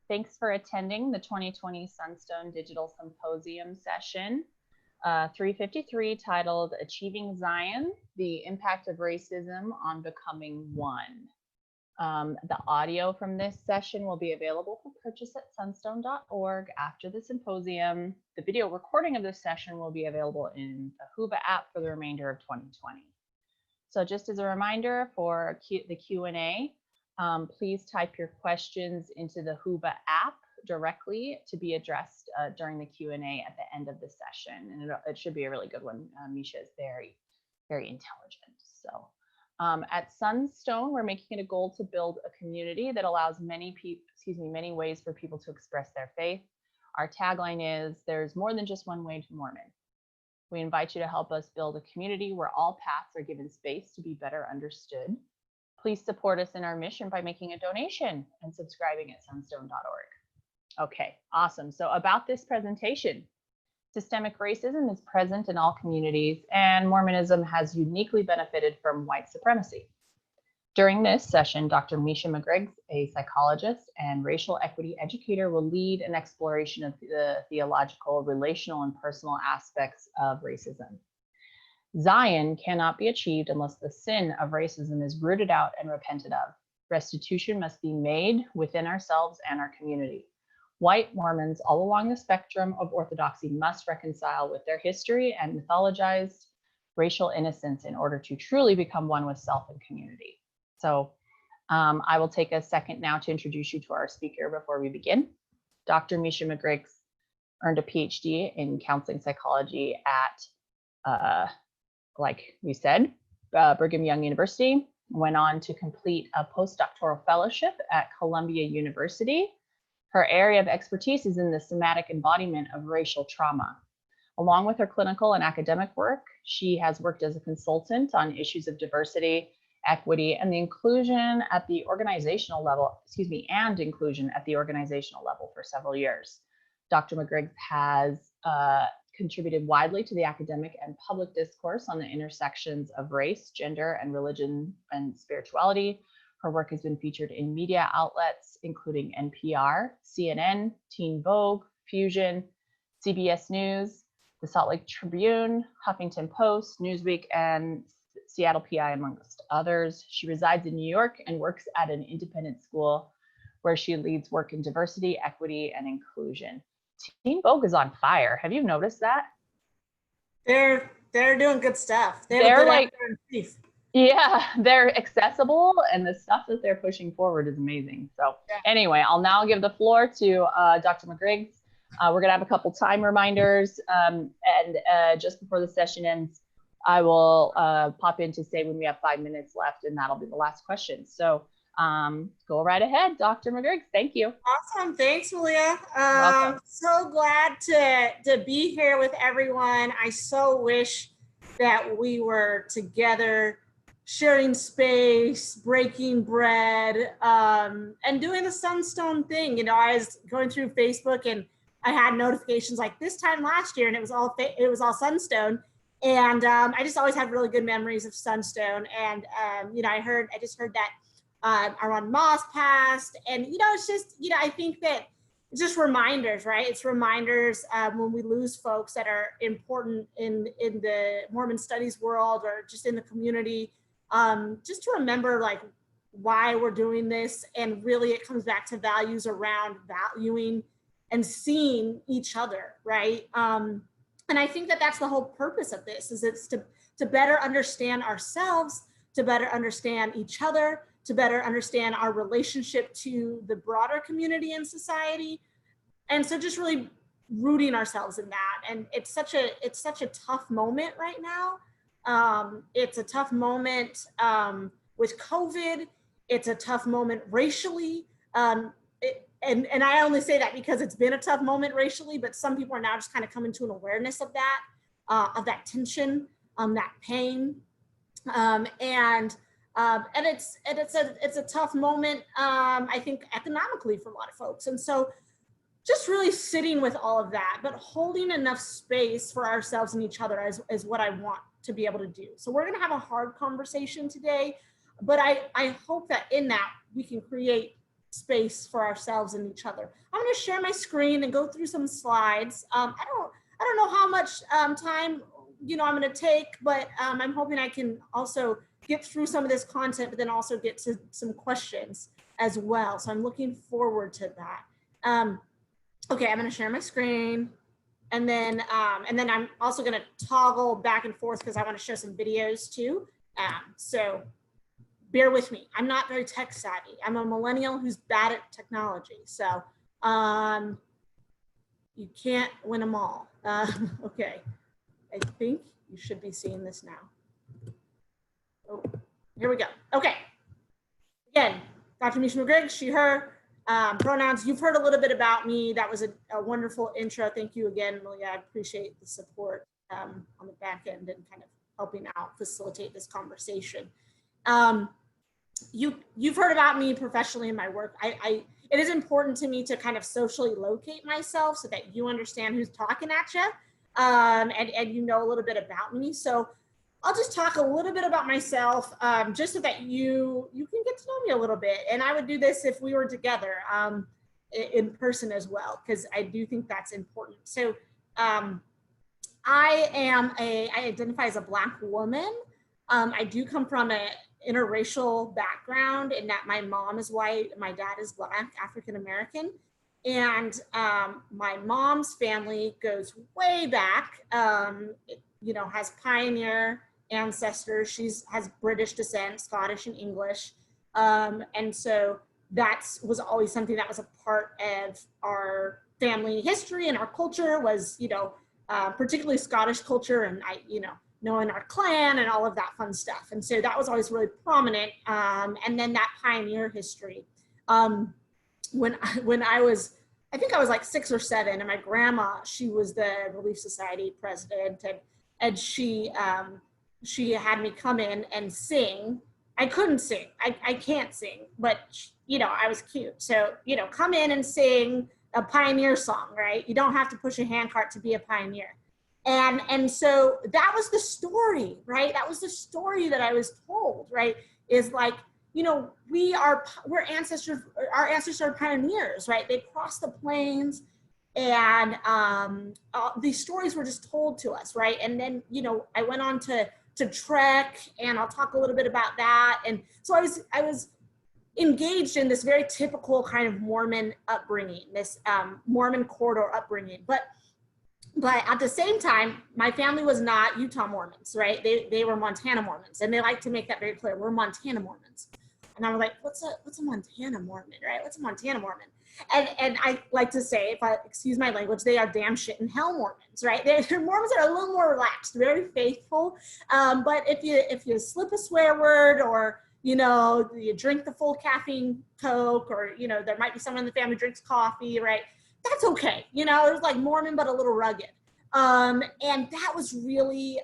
Thanks for attending the 2020 Sunstone Digital Symposium session 353, titled Achieving Zion, the Impact of Racism on Becoming One. The audio from this session will be available for purchase at sunstone.org after the symposium. The video recording of this session will be available in the Whova app for the remainder of 2020. So just as a reminder for the Q&A, please type your questions into the Whova app directly to be addressed during the Q&A at the end of the session. And it should be a really good one. Misha is very, very intelligent. So at Sunstone, we're making it a goal to build a community that allows many ways for people to express their faith. Our tagline is, there's more than just one way to Mormon. We invite you to help us build a community where all paths are given space to be better understood. Please support us in our mission by making a donation and subscribing at sunstone.org. Okay, awesome. So about this presentation, systemic racism is present in all communities, and Mormonism has uniquely benefited from white supremacy. During this session, Dr. Mica McGriggs, a psychologist and racial equity educator, will lead an exploration of the theological, relational, and personal aspects of racism. Zion cannot be achieved unless the sin of racism is rooted out and repented of. Restitution must be made within ourselves and our community. White Mormons all along the spectrum of orthodoxy must reconcile with their history and mythologized racial innocence in order to truly become one with self and community. So I will take a second now to introduce you to our speaker before we begin. Dr. Mica McGriggs earned a PhD in counseling psychology at, like we said, Brigham Young University, went on to complete a postdoctoral fellowship at Columbia University. Her area of expertise is in the somatic embodiment of racial trauma. Along with her clinical and academic work, she has worked as a consultant on issues of diversity, equity, and the inclusion at the organizational level, and inclusion at the organizational level for several years. Dr. McGriggs has contributed widely to the academic and public discourse on the intersections of race, gender, and religion and spirituality. Her work has been featured in media outlets, including NPR, CNN, Teen Vogue, Fusion, CBS News, the Salt Lake Tribune, Huffington Post, Newsweek, and Seattle PI, amongst others. She resides in New York and works at an independent school where she leads work in diversity, equity, and inclusion. Teen Vogue is on fire. Have you noticed that? They're doing good stuff. They're like, yeah, they're accessible, and the stuff that they're pushing forward is amazing. So anyway, I'll now give the floor to Dr. McGriggs. We're gonna have a couple time reminders, and just before the session ends, I will pop in to say when we have 5 minutes left, and that'll be the last question. So go right ahead, Dr. McGriggs. Thank you. Awesome. Thanks, Malia. So glad to be here with everyone. I so wish that we were together, sharing space, breaking bread, and doing the Sunstone thing. You know, I was going through Facebook and I had notifications like this time last year, and it was all Sunstone. And I just always had really good memories of Sunstone. And you know, I just heard that Aaron Moss passed, and you know, it's just, you know, I think that it's just reminders, right? It's reminders when we lose folks that are important in the Mormon studies world or just in the community, just to remember like why we're doing this. And really it comes back to values around valuing and seeing each other, right? And I think that that's the whole purpose of this, is it's to better understand ourselves, to better understand each other, to better understand our relationship to the broader community and society. And so just really rooting ourselves in that. And it's such a tough moment right now. It's a tough moment with COVID. It's a tough moment racially. And I only say that because it's been a tough moment racially, but some people are now just kind of coming to an awareness of that tension, that pain. And it's a tough moment, I think, economically for a lot of folks. And so just really sitting with all of that, but holding enough space for ourselves and each other is what I want to be able to do. So we're gonna have a hard conversation today, but I hope that in that we can create space for ourselves and each other. I'm going to share my screen and go through some slides. I don't know how much time I'm going to take, but I'm hoping I can also get through some of this content, but then also get to some questions as well. So I'm looking forward to that. Okay, I'm going to share my screen, and then I'm also going to toggle back and forth because I want to show some videos too. So bear with me. I'm not very tech savvy. I'm a millennial who's bad at technology. So you can't win them all. Okay, I think you should be seeing this now. Oh, here we go. Okay. Again, Dr. Mica McGriggs, she, her, pronouns. You've heard a little bit about me. That was a wonderful intro. Thank you again, Malia. I appreciate the support on the back end and kind of helping out facilitate this conversation. You've heard about me professionally in my work. It is important to me to kind of socially locate myself so that you understand who's talking at you, and you know a little bit about me. So I'll just talk a little bit about myself, just so that you can get to know me a little bit. And I would do this if we were together in person as well, because I do think that's important. So I identify as a Black woman. I do come from an interracial background in that my mom is white, my dad is Black, African American. And my mom's family goes way back, has pioneer ancestors. She has British descent, Scottish and English. And so that was always something that was a part of our family history and our culture was, particularly Scottish culture and knowing our clan and all of that fun stuff. And so that was always really prominent. And then that pioneer history. When I was, I think I was like 6 or 7, and my grandma, she was the Relief Society president, and she had me come in and sing. I couldn't sing. I can't sing, but I was cute. So, come in and sing a pioneer song, right? You don't have to push a handcart to be a pioneer. And so that was the story, right? That was the story that I was told, right? Is like, we're ancestors, our ancestors are pioneers, right? They crossed the plains, and these stories were just told to us, right? And then, I went on to trek, and I'll talk a little bit about that. And so I was engaged in this very typical kind of Mormon upbringing, this Mormon corridor upbringing. But at the same time, my family was not Utah Mormons, right? They were Montana Mormons, and they like to make that very clear. We're Montana Mormons. And I was like, what's a Montana Mormon, right? What's a Montana Mormon? And I like to say, if I excuse my language, they are damn shit in hell Mormons, right? They're Mormons that are a little more relaxed, very faithful. But if you slip a swear word, or you drink the full caffeine Coke, or there might be someone in the family drinks coffee, right? That's okay. It was like Mormon, but a little rugged. And that was really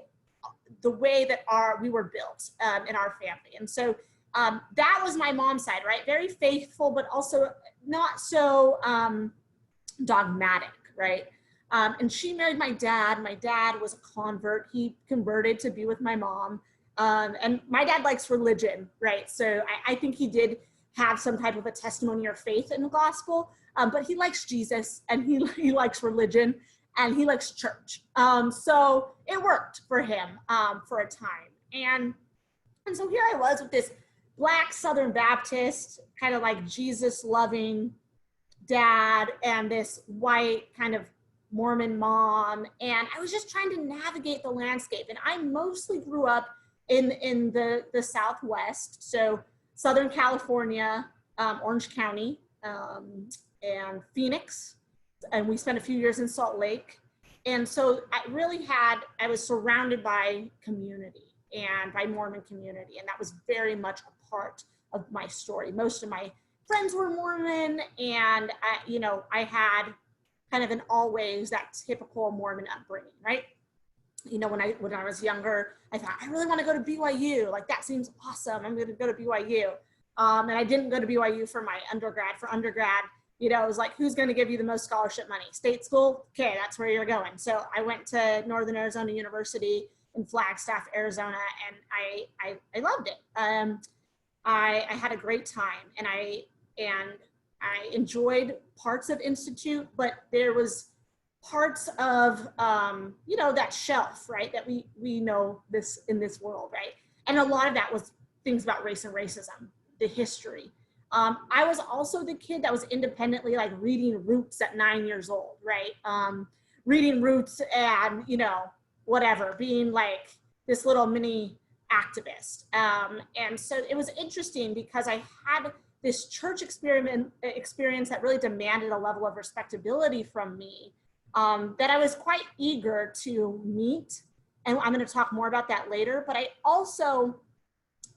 the way that we were built in our family. And so that was my mom's side, right? Very faithful, but also not so dogmatic, right? And she married my dad. My dad was a convert. He converted to be with my mom. And my dad likes religion, right? So I think he did have some type of a testimony or faith in the gospel, but he likes Jesus, and he likes religion, and he likes church. So it worked for him for a time. And so here I was with this Black Southern Baptist, kind of like Jesus loving dad, and this white kind of Mormon mom. And I was just trying to navigate the landscape. And I mostly grew up in the Southwest. So Southern California, Orange County, and Phoenix. And we spent a few years in Salt Lake. And so I was surrounded by community, and by Mormon community. And that was very much a part of my story. Most of my friends were Mormon, and I had kind of always that typical Mormon upbringing, right? When I was younger, I thought, I really want to go to BYU. Like, that seems awesome. I'm going to go to BYU. And I didn't go to BYU for my undergrad. For undergrad, it was like, who's going to give you the most scholarship money? State school? Okay, that's where you're going. So I went to Northern Arizona University in Flagstaff, Arizona, and I loved it. I had a great time, and enjoyed parts of Institute, but there was parts of, you know, that shelf, right, that we know this in this world, right? And a lot of that was things about race and racism, the history. I was also the kid that was independently like reading Roots at 9 years old, right? Reading Roots and, you know, whatever, being like this little mini activist. And so it was interesting because I had this church experience that really demanded a level of respectability from me, that I was quite eager to meet. And I'm going to talk more about that later. But I also,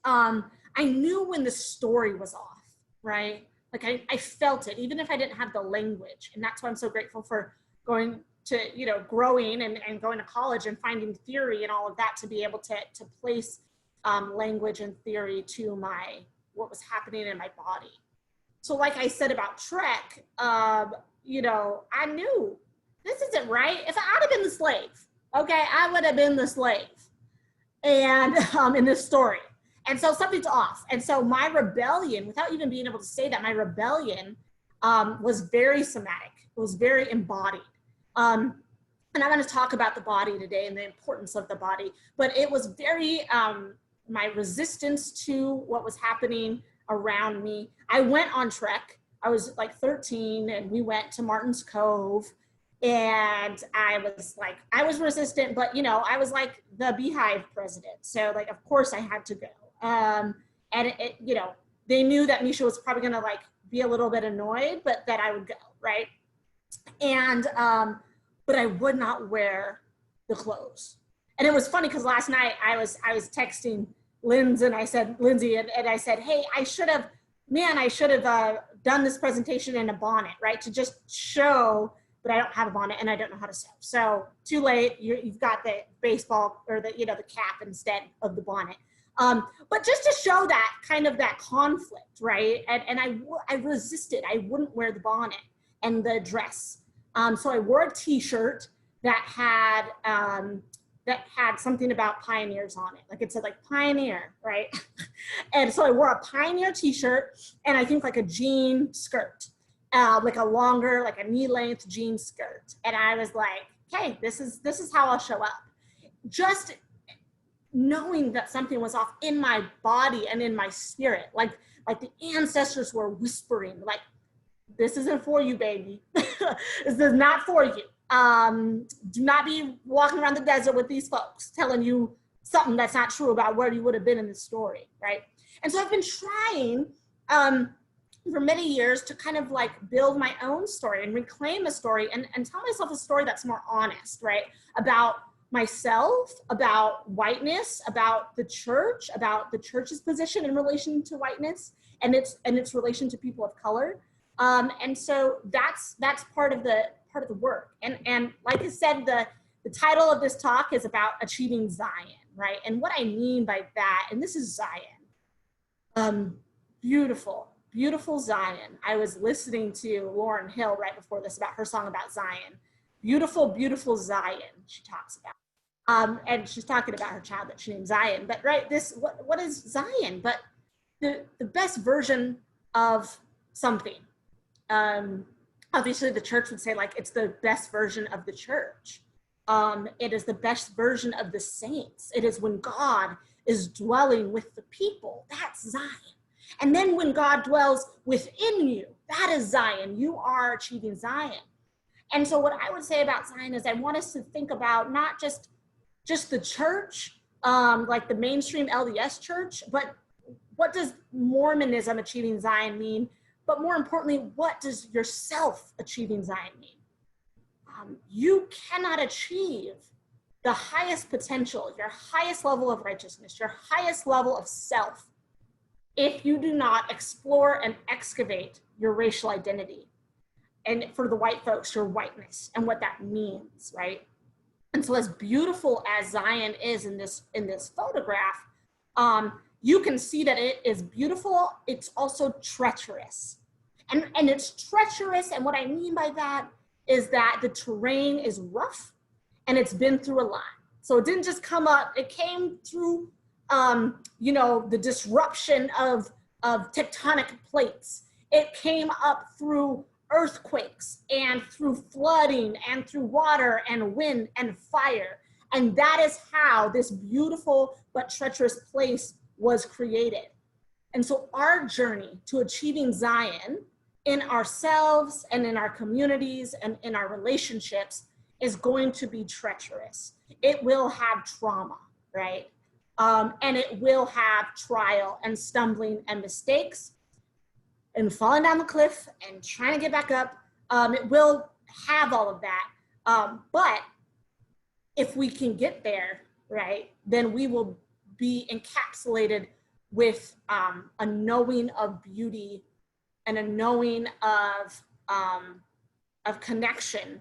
I knew when the story was off, right? Like I felt it, even if I didn't have the language. And that's why I'm so grateful for going to, you know, growing and going to college and finding theory and all of that to be able to place language and theory to what was happening in my body. So like I said about Trek, you know, I knew this isn't right. If I'd have been the slave, okay, I would have been the slave, and in this story. And so something's off. And so my rebellion, without even being able to say that, my rebellion was very somatic. It was very embodied. And I'm going to talk about the body today and the importance of the body, but it was very, my resistance to what was happening around me. I went on Trek. I was like 13 and we went to Martin's Cove, and I was resistant, but you know, I was like the Beehive president. So like, of course I had to go. And it, you know, they knew that Misha was probably going to like be a little bit annoyed, but that I would go, right? And, but I would not wear the clothes. And it was funny because last night I was texting Lindsay and I said, hey, I should have done this presentation in a bonnet, right? To just show, but I don't have a bonnet and I don't know how to sew. So too late, you've got the baseball or the, you know, the cap instead of the bonnet. But just to show that kind of that conflict, right? And I resisted. I wouldn't wear the bonnet and the dress. So I wore a t-shirt that had something about pioneers on it. Like it said like pioneer, right? And so I wore a pioneer t-shirt and I think like a jean skirt, like a longer, like a knee length jean skirt. And I was like, hey, this is how I'll show up. Just knowing that something was off in my body and in my spirit, like the ancestors were whispering, like, this isn't for you, baby. This is not for you. Do not be walking around the desert with these folks telling you something that's not true about where you would have been in the story, right? And so I've been trying for many years to kind of like build my own story and reclaim a story and tell myself a story that's more honest, right? About myself, about whiteness, about the church's position in relation to whiteness and its relation to people of color. And so that's part of the work. And like I said, the title of this talk is about achieving Zion, right? And what I mean by that, and this is Zion, beautiful, beautiful Zion. I was listening to Lauryn Hill right before this about her song about Zion. Beautiful, beautiful Zion, she talks about. And she's talking about her child that she named Zion. But right, what is Zion? But the best version of something. Obviously the church would say like it's the best version of the church. It is the best version of the saints. It is when God is dwelling with the people. That's Zion. And then when God dwells within you, that is Zion. You are achieving Zion. And so what I would say about Zion is I want us to think about not just the church, like the mainstream LDS church, but what does Mormonism achieving Zion mean? But more importantly, what does yourself achieving Zion mean? You cannot achieve the highest potential, your highest level of righteousness, your highest level of self, if you do not explore and excavate your racial identity. And for the white folks, your whiteness and what that means, right? And so as beautiful as Zion is in this photograph, you can see that it is beautiful. It's also treacherous. And it's treacherous. And what I mean by that is that the terrain is rough and it's been through a lot. So it didn't just come up, it came through, the disruption of tectonic plates. It came up through earthquakes and through flooding and through water and wind and fire. And that is how this beautiful but treacherous place was created. And so our journey to achieving Zion in ourselves and in our communities and in our relationships is going to be treacherous. It will have trauma, right? And it will have trial and stumbling and mistakes and falling down the cliff and trying to get back up. It will have all of that. But if we can get there, right, then we will be encapsulated with a knowing of beauty and a knowing of connection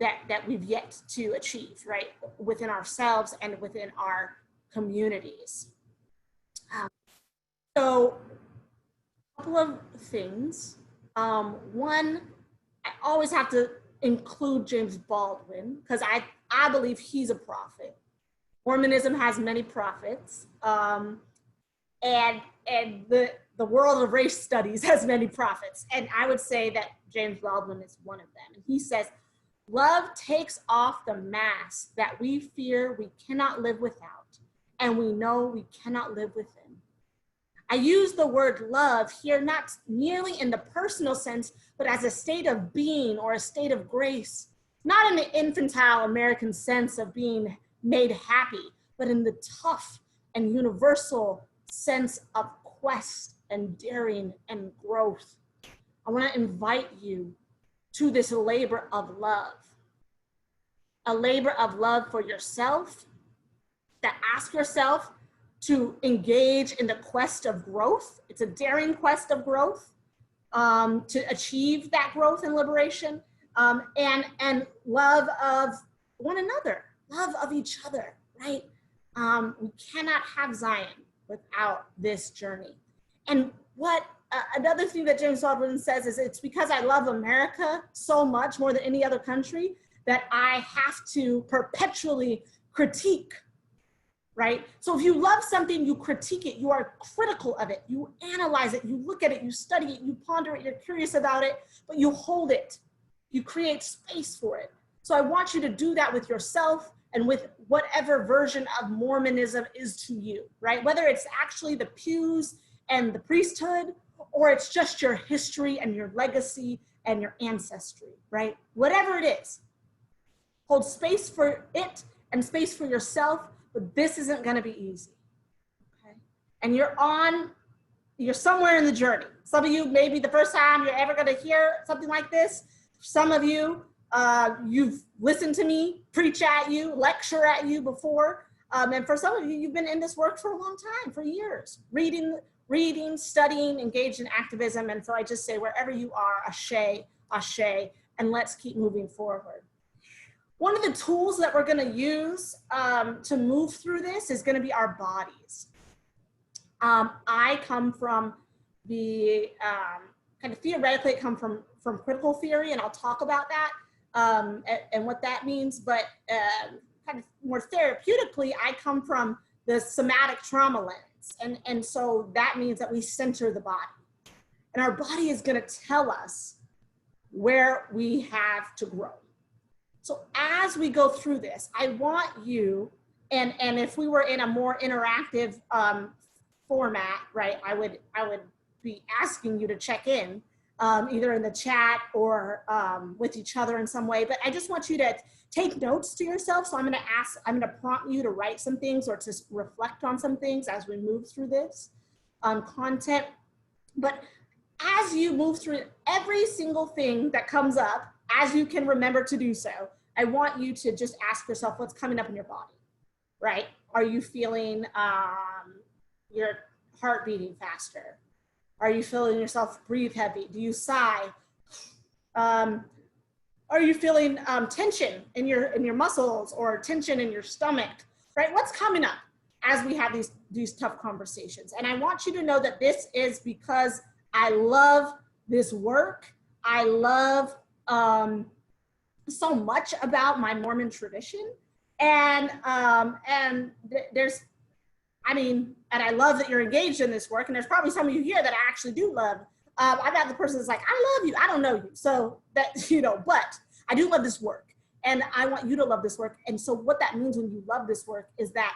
that we've yet to achieve, right, within ourselves and within our communities. So a couple of things. One, I always have to include James Baldwin because I believe he's a prophet. Mormonism has many prophets, and the world of race studies has many prophets. And I would say that James Baldwin is one of them. And he says, love takes off the mask that we fear we cannot live without, and we know we cannot live within. I use the word love here not merely in the personal sense, but as a state of being or a state of grace, not in the infantile American sense of being made happy, but in the tough and universal sense of quest and daring and growth. I want to invite you to this labor of love, a labor of love for yourself, that ask yourself to engage in the quest of growth. It's a daring quest of growth to achieve that growth and liberation, and love of one another, love of each other, right? We cannot have Zion without this journey. And what another thing that James Baldwin says is, it's because I love America so much, more than any other country, that I have to perpetually critique, right? So if you love something, you critique it, you are critical of it, you analyze it, you look at it, you study it, you ponder it, you're curious about it, but you hold it, you create space for it. So I want you to do that with yourself and with whatever version of Mormonism is to you, right? Whether it's actually the pews and the priesthood, or it's just your history and your legacy and your ancestry, right? Whatever it is, hold space for it and space for yourself, but this isn't gonna be easy, okay? And you're somewhere in the journey. Some of you, maybe the first time you're ever gonna hear something like this. Some of you, you've listened to me preach at you, lecture at you before. And for some of you, you've been in this work for a long time, for years, reading, studying, engaged in activism. And so I just say, wherever you are, ashe, ashe, and let's keep moving forward. One of the tools that we're gonna use to move through this is gonna be our bodies. I come from the, kind of theoretically, come from critical theory, and I'll talk about that and what that means, but kind of more therapeutically, I come from the somatic trauma lens. And so that means that we center the body. And our body is gonna tell us where we have to grow. So as we go through this, I want you, and if we were in a more interactive format, right, I would be asking you to check in, either in the chat or with each other in some way, but I just want you to take notes to yourself. So I'm gonna prompt you to write some things or to reflect on some things as we move through this content. But as you move through every single thing that comes up, as you can remember to do so, I want you to just ask yourself what's coming up in your body, right? Are you feeling your heart beating faster? Are you feeling yourself breathe heavy? Do you sigh? Are you feeling tension in your muscles or tension in your stomach, right? What's coming up as we have these tough conversations? And I want you to know that this is because I love this work. I love so much about my Mormon tradition, and there's, I mean, and I love that you're engaged in this work, and there's probably some of you here that I actually do love I'm not the person that's like, I love you, I don't know you. So that, you know, but I do love this work and I want you to love this work. And so what that means when you love this work is that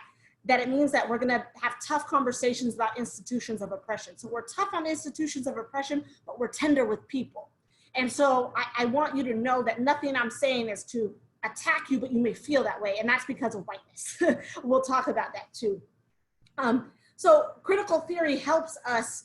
it means that we're gonna have tough conversations about institutions of oppression. So we're tough on institutions of oppression, but we're tender with people. And so I want you to know that nothing I'm saying is to attack you, but you may feel that way. And that's because of whiteness. We'll talk about that too. So critical theory helps us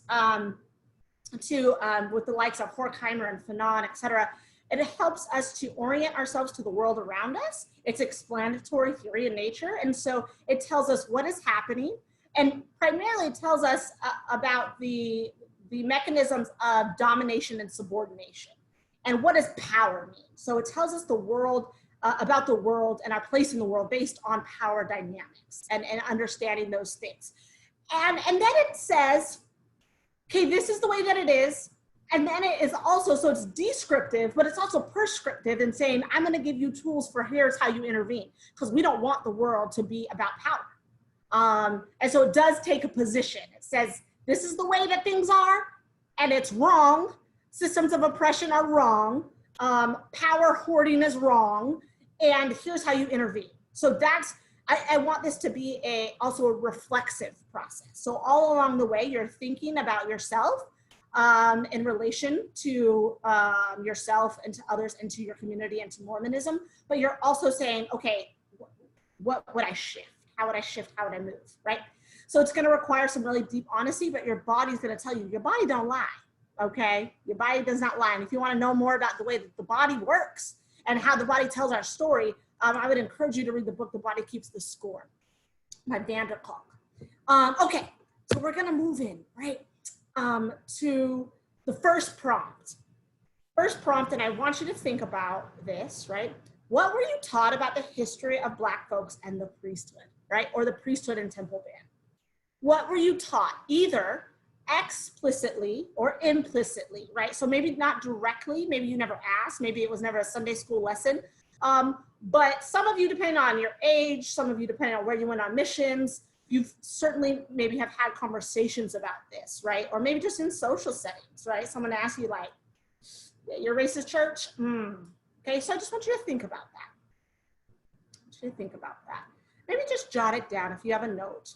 with the likes of Horkheimer and Fanon, et cetera. It helps us to orient ourselves to the world around us. It's explanatory theory in nature. And so it tells us what is happening. And primarily it tells us about the mechanisms of domination and subordination. And what does power mean? So it tells us the world, about the world and our place in the world based on power dynamics and understanding those things. And then it says, okay, this is the way that it is. And then it is also, so it's descriptive, but it's also prescriptive in saying, I'm gonna give you tools for here's how you intervene, because we don't want the world to be about power. And so it does take a position. It says, this is the way that things are, and it's wrong. Systems of oppression are wrong. Power hoarding is wrong. And here's how you intervene. So that's, I want this to be also a reflexive process. So all along the way, you're thinking about yourself in relation to yourself and to others and to your community and to Mormonism, but you're also saying, okay, what would I shift? How would I shift? How would I move, right? So it's gonna require some really deep honesty, but your body's gonna tell you, your body don't lie, okay? Your body does not lie. And if you wanna know more about the way that the body works and how the body tells our story, I would encourage you to read the book, The Body Keeps the Score by Vanderkolk. Okay, so we're gonna move in, right? To the first prompt. First prompt, and I want you to think about this, right? What were you taught about the history of Black folks and the priesthood, right? Or the priesthood and temple ban? What were you taught, either explicitly or implicitly, right? So maybe not directly, maybe you never asked, maybe it was never a Sunday school lesson, but some of you, depending on your age, some of you, depending on where you went on missions, you've certainly maybe have had conversations about this, right? Or maybe just in social settings, right? Someone asks you like, your racist church? Okay, so I just want you to think about that. I want you to think about that. Maybe just jot it down if you have a note.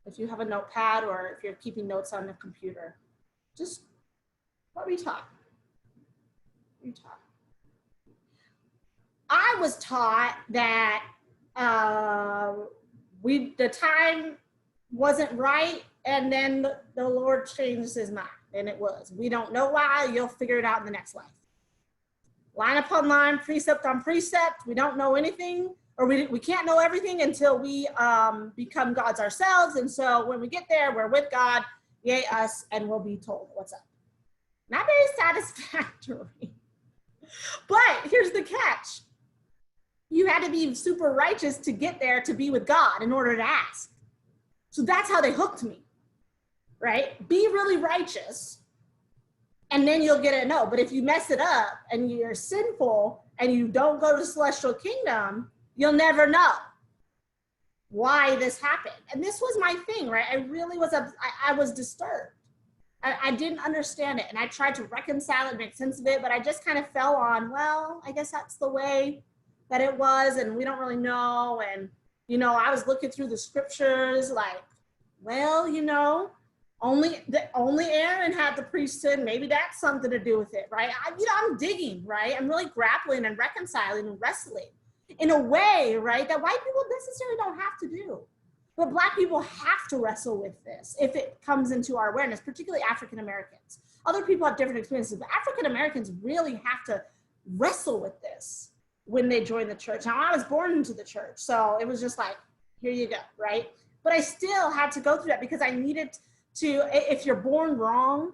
If you have a notepad or if you're keeping notes on the computer. Just, what were you taught? What were you taught? I was taught that the time wasn't right, and then the Lord changed his mind, and it was. We don't know why, you'll figure it out in the next life. Line upon line, precept on precept, we don't know anything, or we can't know everything until we become gods ourselves, and so when we get there, we're with God, yay us, and we'll be told what's up. Not very satisfactory. But here's the catch. You had to be super righteous to get there to be with God in order to ask. So that's how they hooked me, right? Be really righteous and then you'll get a no. But if you mess it up and you're sinful and you don't go to the celestial kingdom, you'll never know why this happened. And this was my thing, right? I really was, I was disturbed. I didn't understand it. And I tried to reconcile it, make sense of it, but I just kind of fell on, well, I guess that's the way that it was, and we don't really know. And, you know, I was looking through the scriptures like, well, you know, only Aaron had the priesthood. Maybe that's something to do with it, right? I'm digging, right? I'm really grappling and reconciling and wrestling in a way, right, that white people necessarily don't have to do. But Black people have to wrestle with this if it comes into our awareness, particularly African Americans. Other people have different experiences, but African Americans really have to wrestle with this when they join the church. Now, I was born into the church, so it was just like, here you go, right? But I still had to go through that because I needed to, if you're born wrong,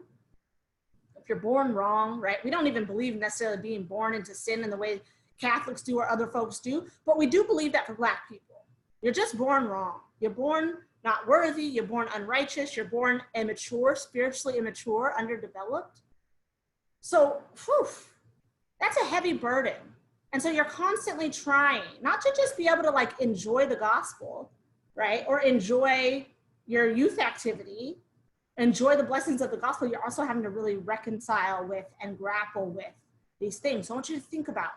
right? We don't even believe necessarily being born into sin in the way Catholics do or other folks do, but we do believe that for Black people. You're just born wrong. You're born not worthy, you're born unrighteous, you're born immature, spiritually immature, underdeveloped. So, that's a heavy burden. And so you're constantly trying, not to just be able to like enjoy the gospel, right? Or enjoy your youth activity, enjoy the blessings of the gospel, you're also having to really reconcile with and grapple with these things. So I want you to think about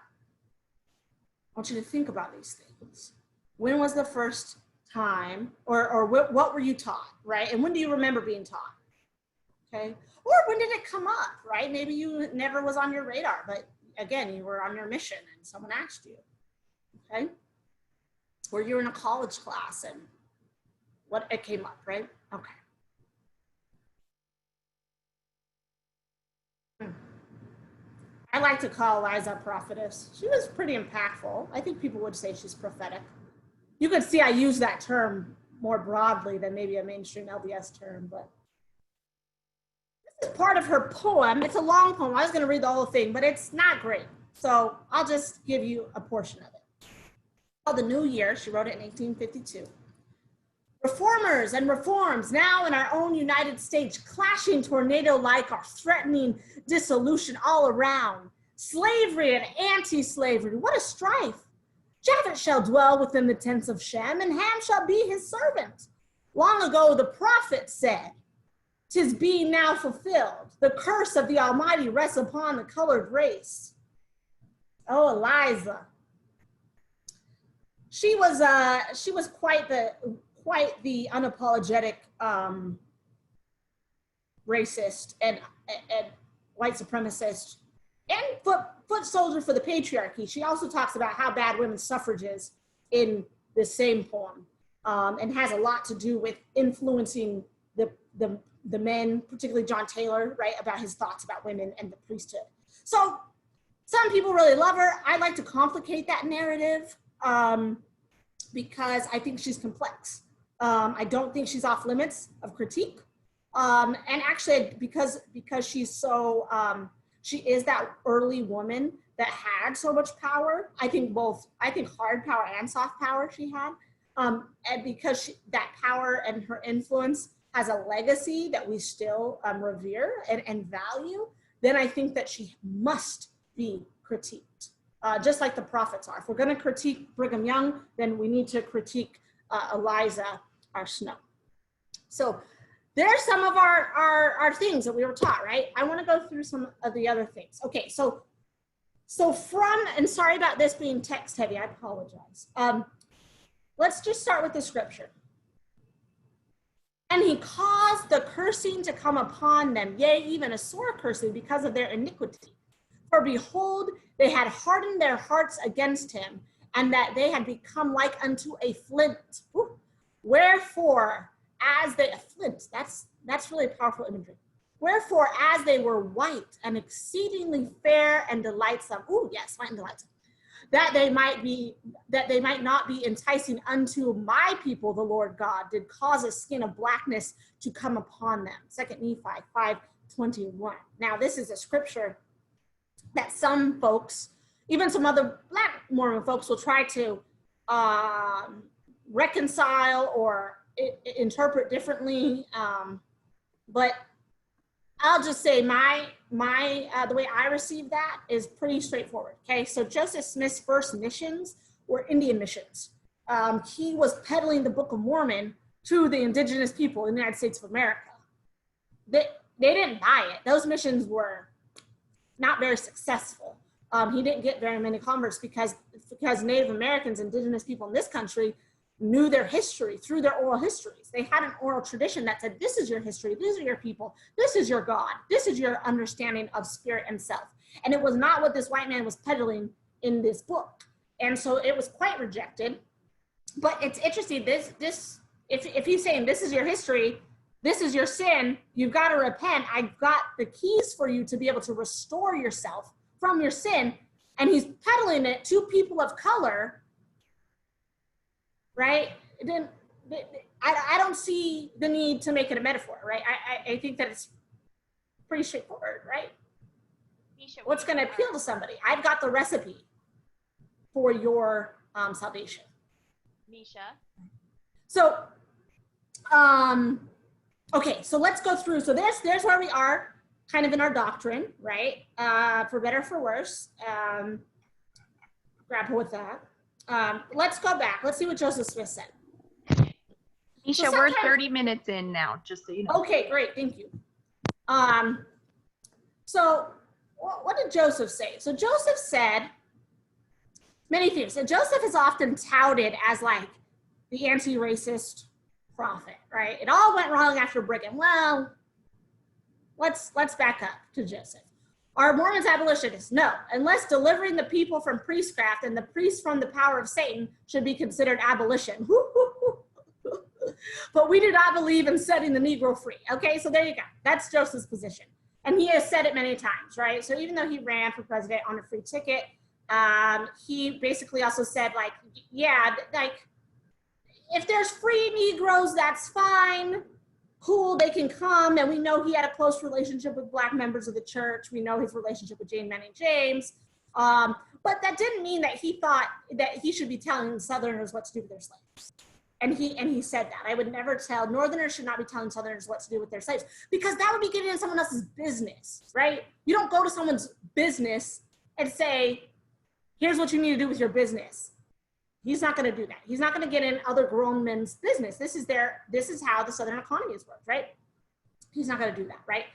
these things. When was the first time, or what were you taught, right? And when do you remember being taught? Okay. Or when did it come up, right? Maybe you never was on your radar, but again, you were on your mission and someone asked you, okay? Or you're in a college class and what it came up, right? Okay. I like to call Liza a prophetess. She was pretty impactful. I think people would say she's prophetic. You could see I use that term more broadly than maybe a mainstream LDS term, but this is part of her poem. It's a long poem. I was going to read the whole thing, but it's not great. So I'll just give you a portion of it. Called The New Year. She wrote it in 1852. Reformers and reforms now in our own United States, clashing tornado-like are threatening dissolution all around. Slavery and anti-slavery, what a strife. Japhet shall dwell within the tents of Shem, and Ham shall be his servant. Long ago the prophet said, 'tis being now fulfilled. The curse of the Almighty rests upon the colored race. Oh, Eliza. She was quite the unapologetic racist and white supremacist and foot soldier for the patriarchy. She also talks about how bad women's suffrage is in the same poem, and has a lot to do with influencing the men, particularly John Taylor, right, about his thoughts about women and the priesthood. So some people really love her. I like to complicate that narrative because I think she's complex. I don't think she's off limits of critique. And actually, because she's so, she is that early woman that had so much power. I think hard power and soft power she had. And because that power and her influence has a legacy that we still revere and value, then I think that she must be critiqued. Just like the prophets are. If we're going to critique Brigham Young, then we need to critique Eliza R. Snow. So there's some of our things that we were taught, right? I want to go through some of the other things. Okay, so from, and sorry about this being text heavy, I apologize. Let's just start with the scripture. And he caused the cursing to come upon them, yea, even a sore cursing because of their iniquity. For behold, they had hardened their hearts against him, and that they had become like unto a flint. Ooh. Wherefore, as they, a flint, that's really powerful imagery. Wherefore, as they were white and exceedingly fair and delightsome, ooh, yes, white and delightsome, that they might not be enticing unto my people, the Lord God, did cause a skin of blackness to come upon them. 2 Nephi 5:21. Now, this is a scripture that some folks, even some other Black Mormon folks, will try to reconcile or interpret differently. But I'll just say the way I receive that is pretty straightforward. Okay, so Joseph Smith's first missions were Indian missions. He was peddling the Book of Mormon to the indigenous people in the United States of America. They didn't buy it. Those missions were not very successful. He didn't get very many converts because Native Americans, indigenous people in this country, knew their history through their oral histories. They had an oral tradition that said, this is your history, these are your people, this is your God, this is your understanding of spirit and self. And it was not what this white man was peddling in this book. And so it was quite rejected. But it's interesting, if he's saying this is your history, this is your sin, you've got to repent, I've got the keys for you to be able to restore yourself from your sin, and he's peddling it to people of color, right? I don't see the need to make it a metaphor, right? I think that it's pretty straightforward, right? Misha, what's going to appeal to somebody? I've got the recipe for your salvation. Misha. So, okay, so let's go through. So there's where we are, kind of in our doctrine, right? For better or for worse. Grapple with that. Let's go back. Let's see what Joseph Smith said. Isha, we're 30 minutes in now, just so you know. Okay, great, thank you. So what did Joseph say? So Joseph said many things. So Joseph is often touted as like the anti-racist prophet, right? It all went wrong after Brigham. Well, let's back up to Joseph. Are Mormons abolitionists? No, unless delivering the people from priestcraft and the priests from the power of Satan should be considered abolition. But we do not believe in setting the Negro free. Okay, so there you go. That's Joseph's position. And he has said it many times, right? So even though he ran for president on a free ticket, he basically also said, like, yeah, like, if there's free Negroes, that's fine. Cool, they can come. And we know he had a close relationship with Black members of the church. We know his relationship with Jane Manning James. But that didn't mean that he thought that he should be telling Southerners what to do with their slaves. And he said that. I would never tell, Northerners should not be telling Southerners what to do with their slaves, because that would be getting in someone else's business, right? You don't go to someone's business and say, here's what you need to do with your business. He's not going to do that. He's not going to get in other grown men's business. This is how the Southern economy is worked, right? He's not going to do that, right?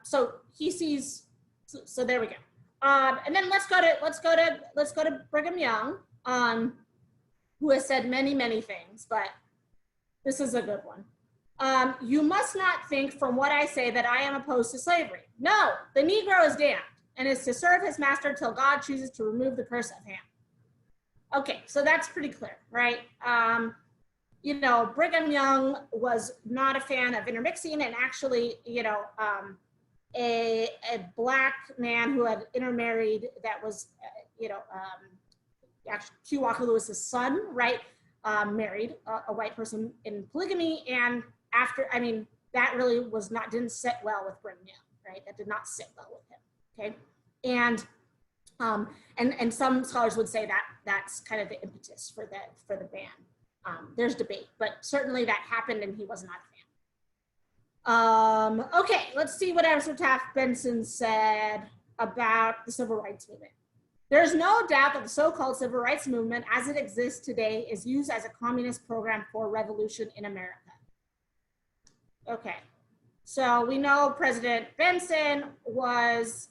So he sees, so there we go. And then let's go to Brigham Young, who has said many, many things, but this is a good one. You must not think from what I say that I am opposed to slavery. No, the Negro is damned and is to serve his master till God chooses to remove the curse of him. Okay, so that's pretty clear, right? You know, Brigham Young was not a fan of intermixing, and actually, you know, a Black man who had intermarried, that was, you know, actually Q. Walker Lewis's son, right, married a white person in polygamy, and after, I mean, that really didn't sit well with Brigham Young, right? That did not sit well with him, okay? And some scholars would say that that's kind of the impetus for the ban. There's debate, but certainly that happened, and he was not a fan. Okay, let's see what Ezra Taft Benson said about the civil rights movement. There's no doubt that the so-called civil rights movement as it exists today is used as a communist program for revolution in America. Okay, so we know President Benson was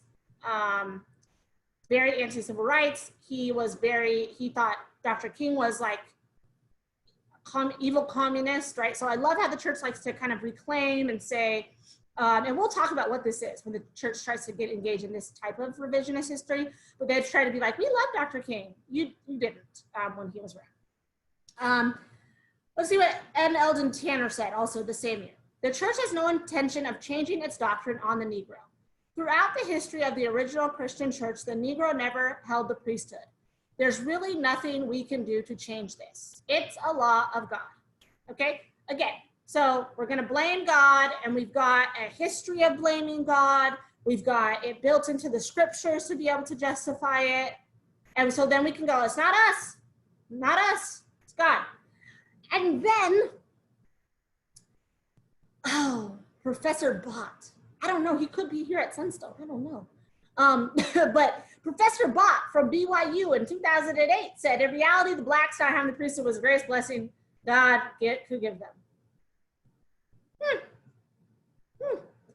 very anti-civil rights. He thought Dr. King was like evil communist, right? So I love how the church likes to kind of reclaim and say, and we'll talk about what this is when the church tries to get engaged in this type of revisionist history, but they try to be like, we love Dr. King. You didn't when he was around. Let's see what N. Eldon Tanner said also the same year. The church has no intention of changing its doctrine on the Negro. Throughout the history of the original Christian church, the Negro never held the priesthood. There's really nothing we can do to change this. It's a law of God, okay? Again, so we're gonna blame God, and we've got a history of blaming God. We've got it built into the scriptures to be able to justify it. And so then we can go, it's not us, it's God. And then, oh, Professor Bott. I don't know, he could be here at Sunstone, I don't know. But Professor Bott from BYU in 2008 said, in reality, the Blacks not having the priesthood was the greatest blessing God could give them.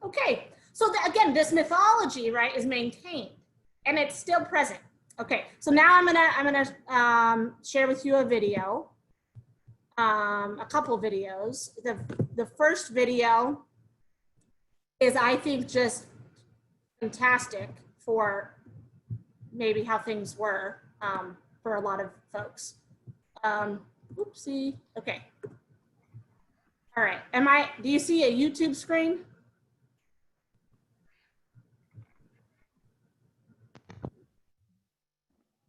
Okay, so again, this mythology, right, is maintained, and it's still present. Okay, so now I'm gonna share with you a video, a couple videos. The first video is, I think, just fantastic for maybe how things were for a lot of folks. Oopsie, okay. All right, do you see a YouTube screen?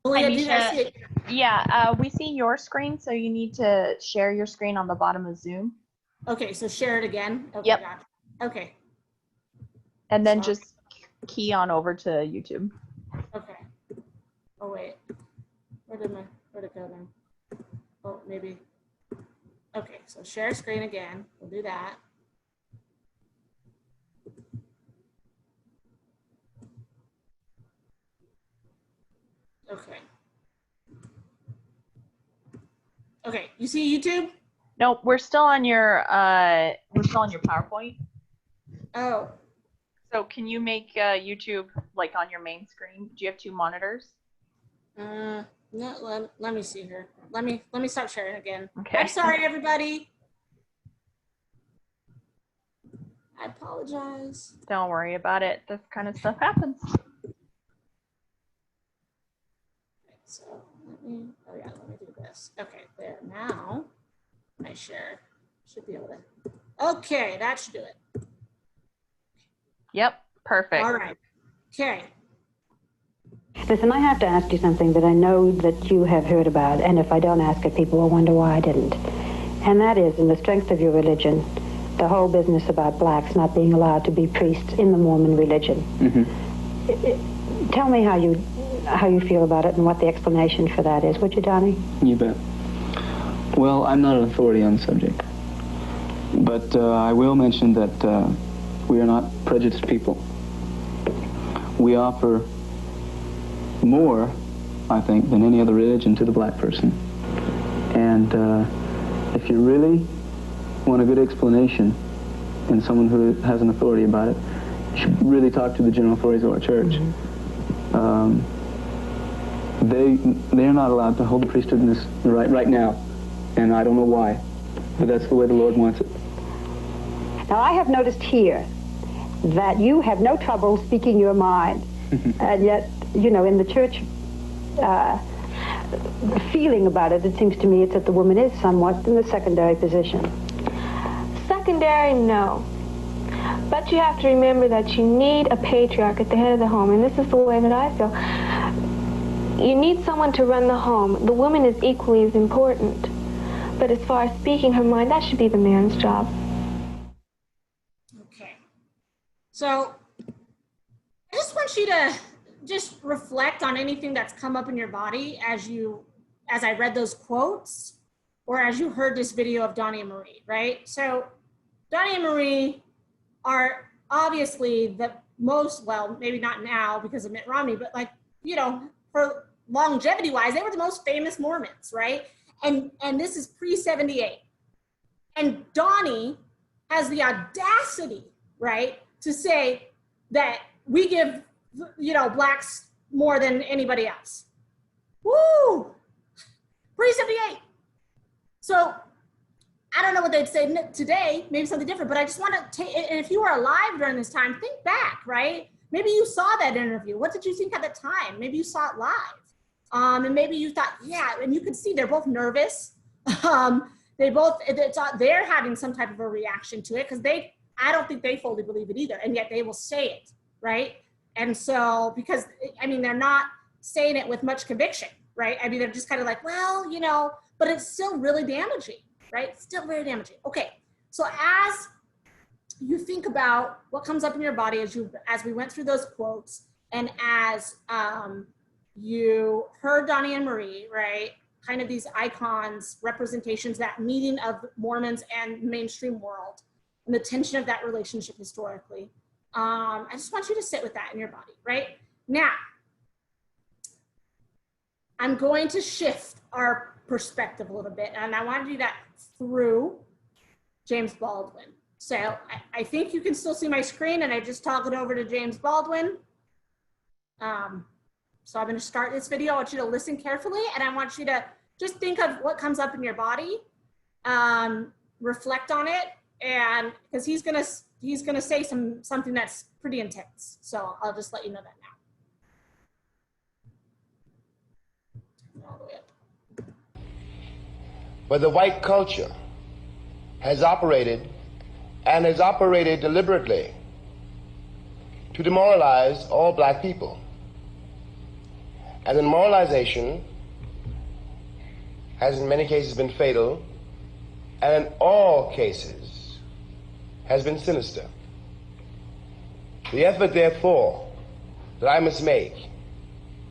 Hi, Misha. Yeah, we see your screen, so you need to share your screen on the bottom of Zoom. Okay, so share it again. Okay, yep. Gotcha. Okay. And then just key on over to YouTube. Okay. Oh wait, where'd it go then? Oh, maybe. Okay, so share screen again. We'll do that. Okay. Okay, you see YouTube? Nope, we're still on your PowerPoint. Oh. So can you make YouTube like on your main screen? Do you have two monitors? No, let me see here. Let me start sharing again. Okay. I'm sorry, everybody. I apologize. Don't worry about it. This kind of stuff happens. So let me do this. Okay, there. Now I share. Should be able to. Okay, that should do it. Yep, perfect. All right. Okay. Listen, I have to ask you something that I know that you have heard about, and if I don't ask it, people will wonder why I didn't. And that is, in the strength of your religion, the whole business about blacks not being allowed to be priests in the Mormon religion. Mm-hmm. Tell me how you feel about it and what the explanation for that is, would you, Donnie? You bet. Well, I'm not an authority on the subject, but I will mention that we are not prejudiced people. We offer more, I think, than any other religion to the black person. And if you really want a good explanation and someone who has an authority about it, you should really talk to the general authorities of our church. Mm-hmm. They are not allowed to hold the priesthood in this right now, and I don't know why, but that's the way the Lord wants it. Now, I have noticed here that you have no trouble speaking your mind, and yet, you know, in the church feeling about it, it seems to me it's that the woman is somewhat in the secondary position. Secondary, no. But you have to remember that you need a patriarch at the head of the home, and this is the way that I feel. You need someone to run the home. The woman is equally as important. But as far as speaking her mind, that should be the man's job. Okay. So I just want you to just reflect on anything that's come up in your body as I read those quotes, or as you heard this video of Donnie and Marie, right? So Donnie and Marie are obviously the most, well, maybe not now because of Mitt Romney, but like, you know, for longevity wise, they were the most famous Mormons, right? And this is pre-78. And Donnie has the audacity, right, to say that we give, you know, blacks more than anybody else. Woo! Pre-78. So I don't know what they'd say today, maybe something different, but I just want to take, and if you were alive during this time, think back, right? Maybe you saw that interview. What did you think at the time? Maybe you saw it live. And maybe you thought, yeah, and you could see they're both nervous. They're having some type of a reaction to it because I don't think they fully believe it either. And yet they will say it, right? And so, because, I mean, they're not saying it with much conviction, right? I mean, they're just kind of like, well, you know, but it's still really damaging, right? Still very damaging. Okay, so as you think about what comes up in your body as we went through those quotes, and as you heard Donnie and Marie, right? Kind of these icons, representations, that meeting of Mormons and mainstream world, and the tension of that relationship historically. I just want you to sit with that in your body, right? Now, I'm going to shift our perspective a little bit, and I want to do that through James Baldwin. So I think you can still see my screen, and I just toggled over to James Baldwin. So I'm going to start this video. I want you to listen carefully, and I want you to just think of what comes up in your body, reflect on it, and because he's gonna say something that's pretty intense. So I'll just let you know that now. All the way up. But the white culture has operated, and has operated deliberately, to demoralize all black people. And the demoralization has in many cases been fatal, and in all cases has been sinister. The effort, therefore, that I must make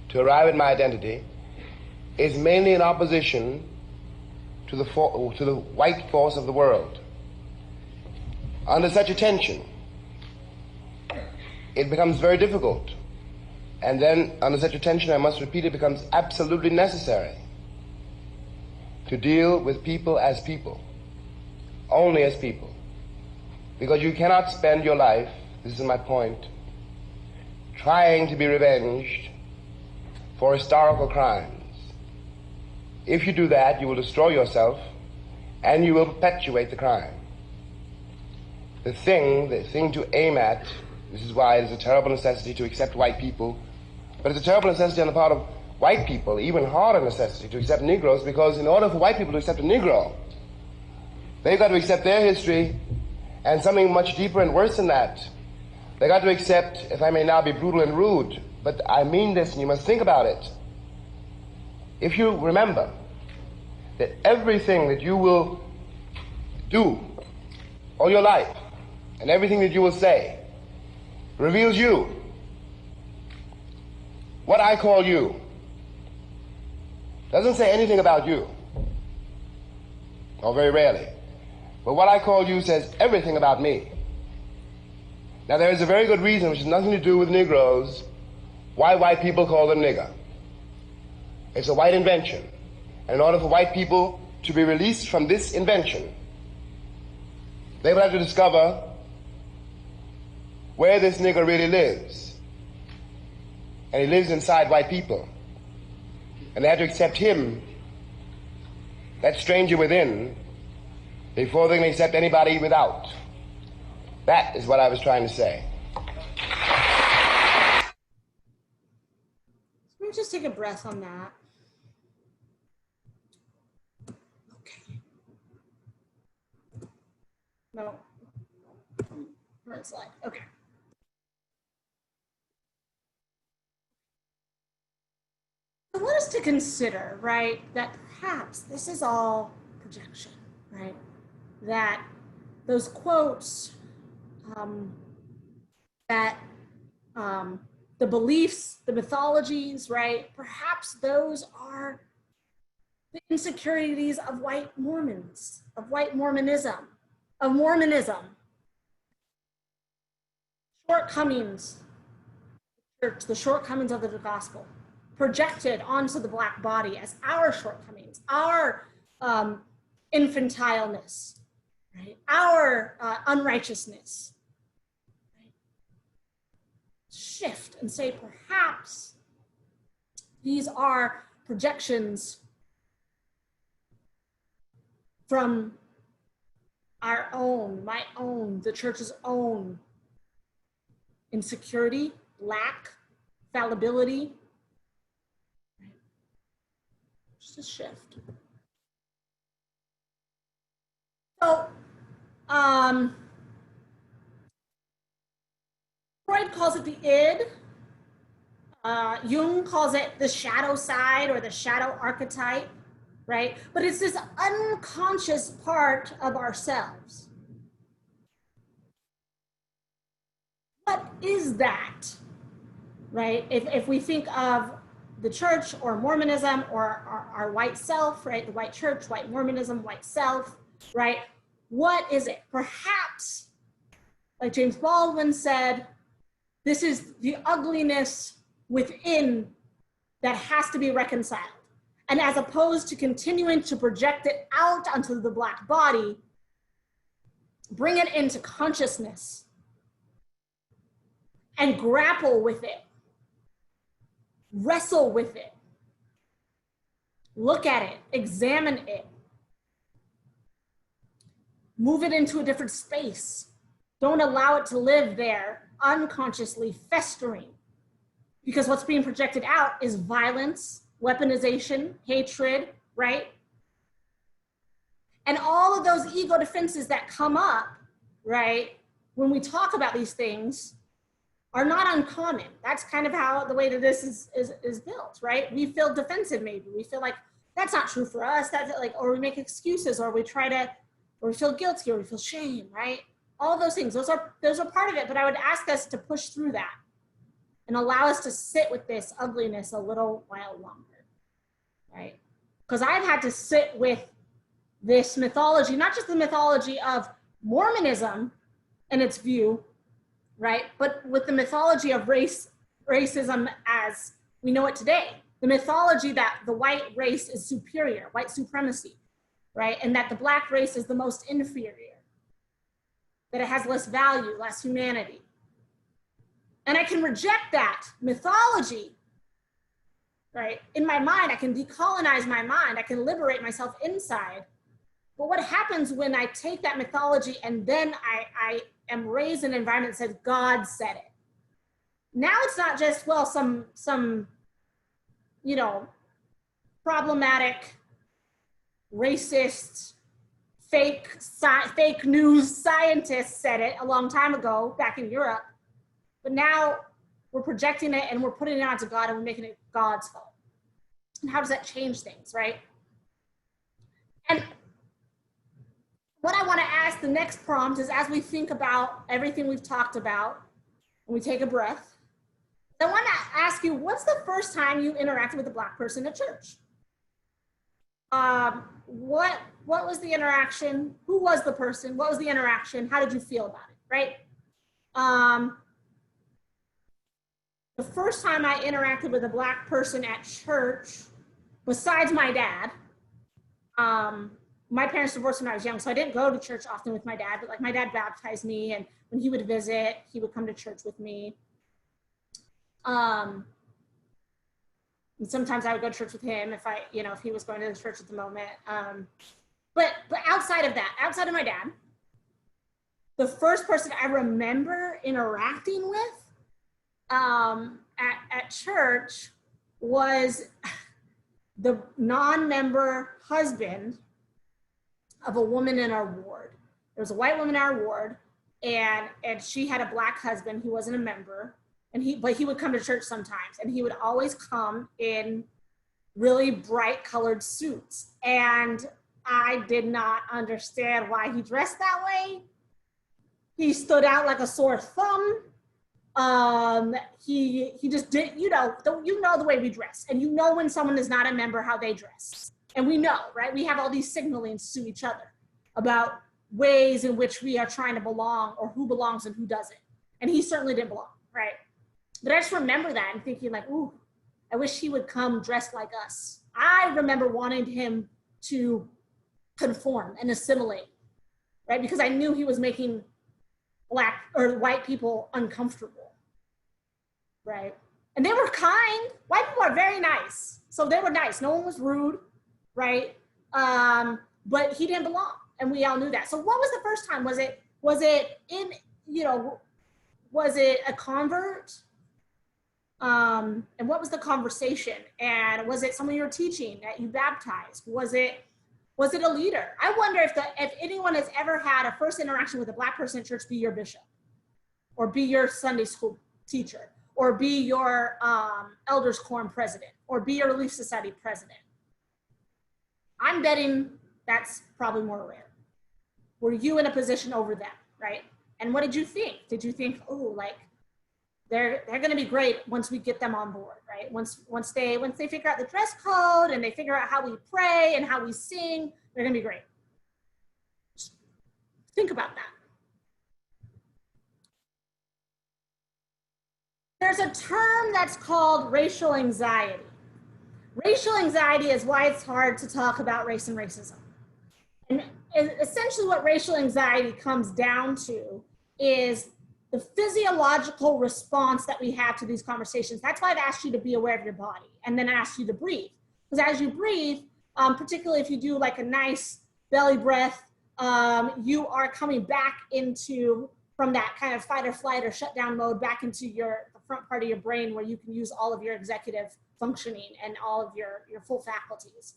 to arrive at my identity is mainly in opposition to the white force of the world. Under such a tension, it becomes very difficult. And then, under such a tension, I must repeat, it becomes absolutely necessary to deal with people as people. only as people. Because you cannot spend your life, this is my point, trying to be revenged for historical crimes. If you do that, you will destroy yourself and you will perpetuate the crime. The thing to aim at, this is why it is a terrible necessity to accept white people, but it's a terrible necessity on the part of white people, even harder necessity to accept Negroes, because in order for white people to accept a Negro, they've got to accept their history and something much deeper and worse than that. They got to accept, if I may now be brutal and rude, but I mean this and you must think about it. If you remember that everything that you will do all your life and everything that you will say reveals you, what I call you doesn't say anything about you, or very rarely, but what I call you says everything about me. Now there is a very good reason, which has nothing to do with Negroes, why white people call them nigger. It's a white invention. And in order for white people to be released from this invention, they will have to discover where this nigger really lives. And he lives inside white people. And they have to accept him, that stranger within, before they can accept anybody without. That is what I was trying to say. Let me just take a breath on that. Okay. No. Right slide. Okay. I want us to consider, right, that perhaps this is all projection, right? That those quotes, the beliefs, the mythologies, right? Perhaps those are the insecurities of white Mormons, of white Mormonism, of Mormonism. Shortcomings, the shortcomings of the gospel, projected onto the Black body as our shortcomings, our infantileness, right? Our unrighteousness. Right? Shift and say, perhaps these are projections from our own, my own, the church's own insecurity, lack, fallibility. Right? Just a shift. So, Freud calls it the id. Jung calls it the shadow side or the shadow archetype, right? But it's this unconscious part of ourselves. What is that, right? If we think of the church or Mormonism or our white self, right? The white church, white Mormonism, white self, right? What is it? Perhaps, like James Baldwin said, this is the ugliness within that has to be reconciled. And as opposed to continuing to project it out onto the Black body, bring it into consciousness and grapple with it, wrestle with it, look at it, examine it, move it into a different space. Don't allow it to live there unconsciously festering, because what's being projected out is violence, weaponization, hatred, right? And all of those ego defenses that come up, right, when we talk about these things are not uncommon. That's kind of how the way that this is built, right? We feel defensive maybe. We feel like that's not true for us. That's like, or we make excuses, or we try to, or we feel guilty, or we feel shame, right? All those things, those are part of it, but I would ask us to push through that and allow us to sit with this ugliness a little while longer, right? Because I've had to sit with this mythology, not just the mythology of Mormonism and its view, right? But with the mythology of racism as we know it today, the mythology that the white race is superior, white supremacy, right? And that the Black race is the most inferior, that it has less value, less humanity. And I can reject that mythology, right? In my mind, I can decolonize my mind. I can liberate myself inside. But what happens when I take that mythology and then I am raised in an environment that says God said it? Now it's not just, well, some you know, problematic, racist, fake news scientist said it a long time ago back in Europe. But now we're projecting it and we're putting it onto God and we're making it God's fault. And how does that change things, right? And what I want to ask the next prompt is, as we think about everything we've talked about, and we take a breath, I want to ask you, what's the first time you interacted with a Black person at church? What was the interaction? Who was the person? What was the interaction? How did you feel about it, right? The first time I interacted with a Black person at church, besides my dad, my parents divorced when I was young, so I didn't go to church often with my dad, but like my dad baptized me, and when he would visit, he would come to church with me. And sometimes I would go to church with him if if he was going to the church at the moment. But outside of that, outside of my dad, the first person I remember interacting with at church was the non-member husband of a woman in our ward. There was a white woman in our ward, and she had a Black husband who wasn't a member, but he would come to church sometimes, and he would always come in really bright colored suits. And I did not understand why he dressed that way. He stood out like a sore thumb. He just did, you know the way we dress, and you know when someone is not a member how they dress. And we know, right? We have all these signalings to each other about ways in which we are trying to belong, or who belongs and who doesn't. And he certainly didn't belong, right? But I just remember that and thinking like, ooh, I wish he would come dressed like us. I remember wanting him to conform and assimilate, right? Because I knew he was making Black or white people uncomfortable, right? And they were kind. White people are very nice. So they were nice. No one was rude, right? But he didn't belong, and we all knew that. So what was the first time? Was it a convert? And what was the conversation? And was it someone you were teaching that you baptized? Was it a leader? I wonder if anyone has ever had a first interaction with a Black person at church be your bishop, or be your Sunday school teacher, or be your elders quorum president, or be your Relief Society president. I'm betting that's probably more rare. Were you in a position over them, right? And what did you think? Did you think, oh, like they're going to be great once we get them on board, right? Once they figure out the dress code and they figure out how we pray and how we sing, they're going to be great. Just think about that. There's a term that's called racial anxiety. Racial anxiety is why it's hard to talk about race and racism. And essentially what racial anxiety comes down to is the physiological response that we have to these conversations. That's why I've asked you to be aware of your body, and then asked you to breathe. Because as you breathe, particularly if you do like a nice belly breath, you are coming back from that kind of fight or flight or shutdown mode back into the front part of your brain, where you can use all of your executive functioning and all of your full faculties.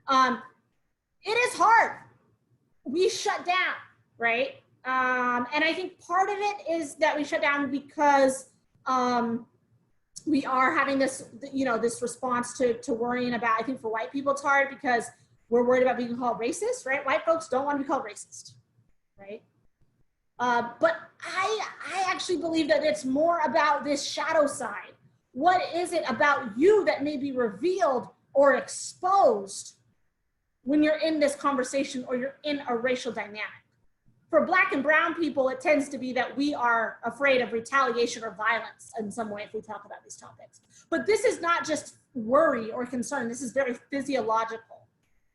It is hard. We shut down, right? And I think part of it is that we shut down because we are having this, this response to worrying about, I think for white people it's hard because we're worried about being called racist, right? White folks don't want to be called racist, right? But I actually believe that it's more about this shadow side. What is it about you that may be revealed or exposed when you're in this conversation or you're in a racial dynamic? For Black and brown people, it tends to be that we are afraid of retaliation or violence in some way if we talk about these topics. But this is not just worry or concern. This is very physiological.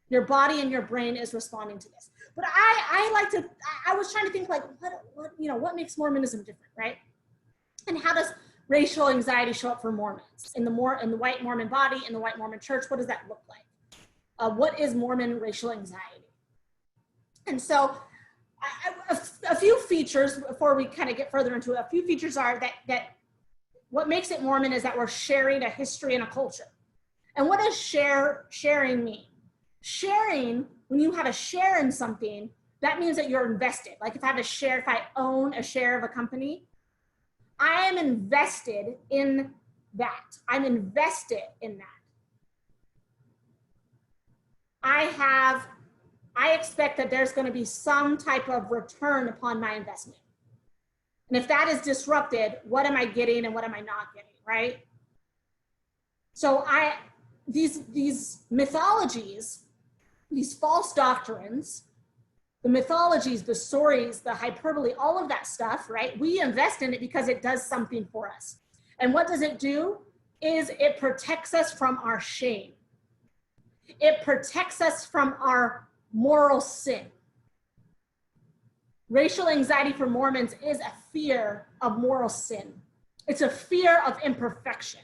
Your body and your brain is responding to this. But I was trying to think like, what makes Mormonism different, right? And how does racial anxiety show up for Mormons in the white Mormon body, in the white Mormon church? What does that look like? What is Mormon racial anxiety? And so a few features before we kind of get further into it, a few features are that what makes it Mormon is that we're sharing a history and a culture. And what does sharing mean? Sharing, when you have a share in something, that means that you're invested. Like if I own a share of a company, I am invested in that. I'm invested in that. I expect that there's going to be some type of return upon my investment. And if that is disrupted, what am I getting and what am I not getting, right? So these mythologies, these false doctrines, the mythologies, the stories, the hyperbole, all of that stuff, right? We invest in it because it does something for us. And what does it do? Is it protects us from our shame. It protects us from our moral sin. Racial anxiety for Mormons is a fear of moral sin. It's a fear of imperfection,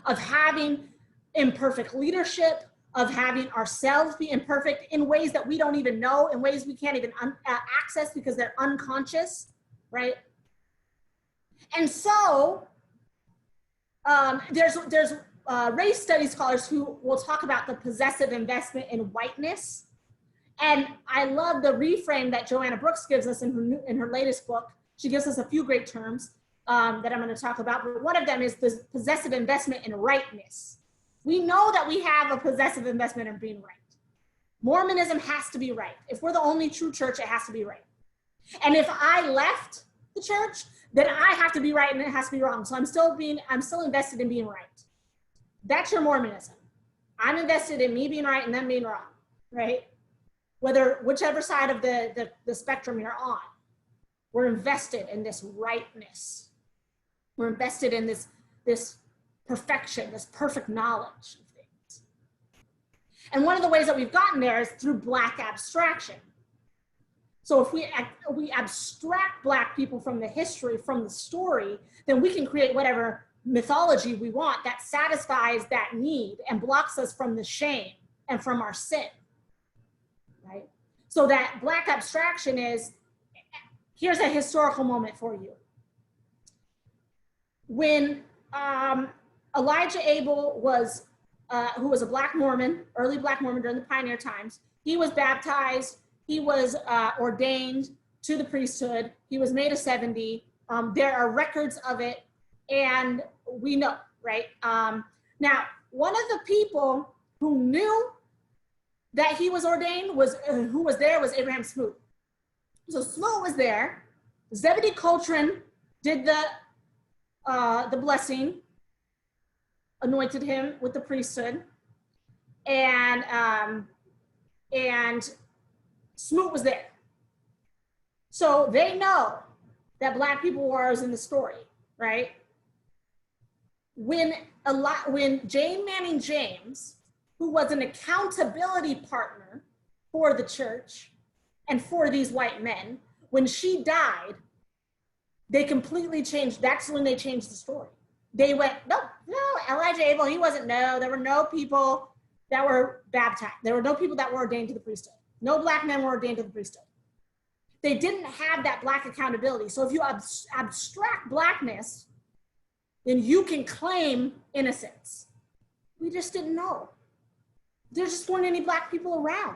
of having imperfect leadership, of having ourselves be imperfect in ways that we don't even know, in ways we can't even access because they're unconscious, right? And so there's race studies scholars who will talk about the possessive investment in whiteness. And I love the reframe that Joanna Brooks gives us in her latest book. She gives us a few great terms that I'm going to talk about, but one of them is the possessive investment in rightness. We know that we have a possessive investment in being right. Mormonism has to be right. If we're the only true church, it has to be right. And if I left the church, then I have to be right and it has to be wrong. So I'm still invested in being right. That's your Mormonism. I'm invested in me being right and them being wrong, right? Whichever side of the spectrum you're on, we're invested in this rightness. We're invested in this perfection, this perfect knowledge of things. And one of the ways that we've gotten there is through Black abstraction. So if we abstract Black people from the history, from the story, then we can create whatever mythology we want that satisfies that need and blocks us from the shame and from our sin, right? So that Black abstraction is, here's a historical moment for you. When Elijah Abel was, who was a Black Mormon, early Black Mormon during the pioneer times, he was baptized, he was ordained to the priesthood, he was made a 70. There are records of it, and we know, right? Now, one of the people who knew that he was ordained was Abraham Smoot. So Smoot was there. Zebedee Coltrane did the blessing, anointed him with the priesthood, and Smoot was there. So they know that Black people were in the story, right? When Jane Manning James, who was an accountability partner for the church and for these white men, when she died, they completely changed. That's when they changed the story. They went, no, Elijah Abel, he wasn't, there were no people that were baptized. There were no people that were ordained to the priesthood. No Black men were ordained to the priesthood. They didn't have that Black accountability. So if you abstract Blackness, then you can claim innocence. We just didn't know. There just weren't any Black people around.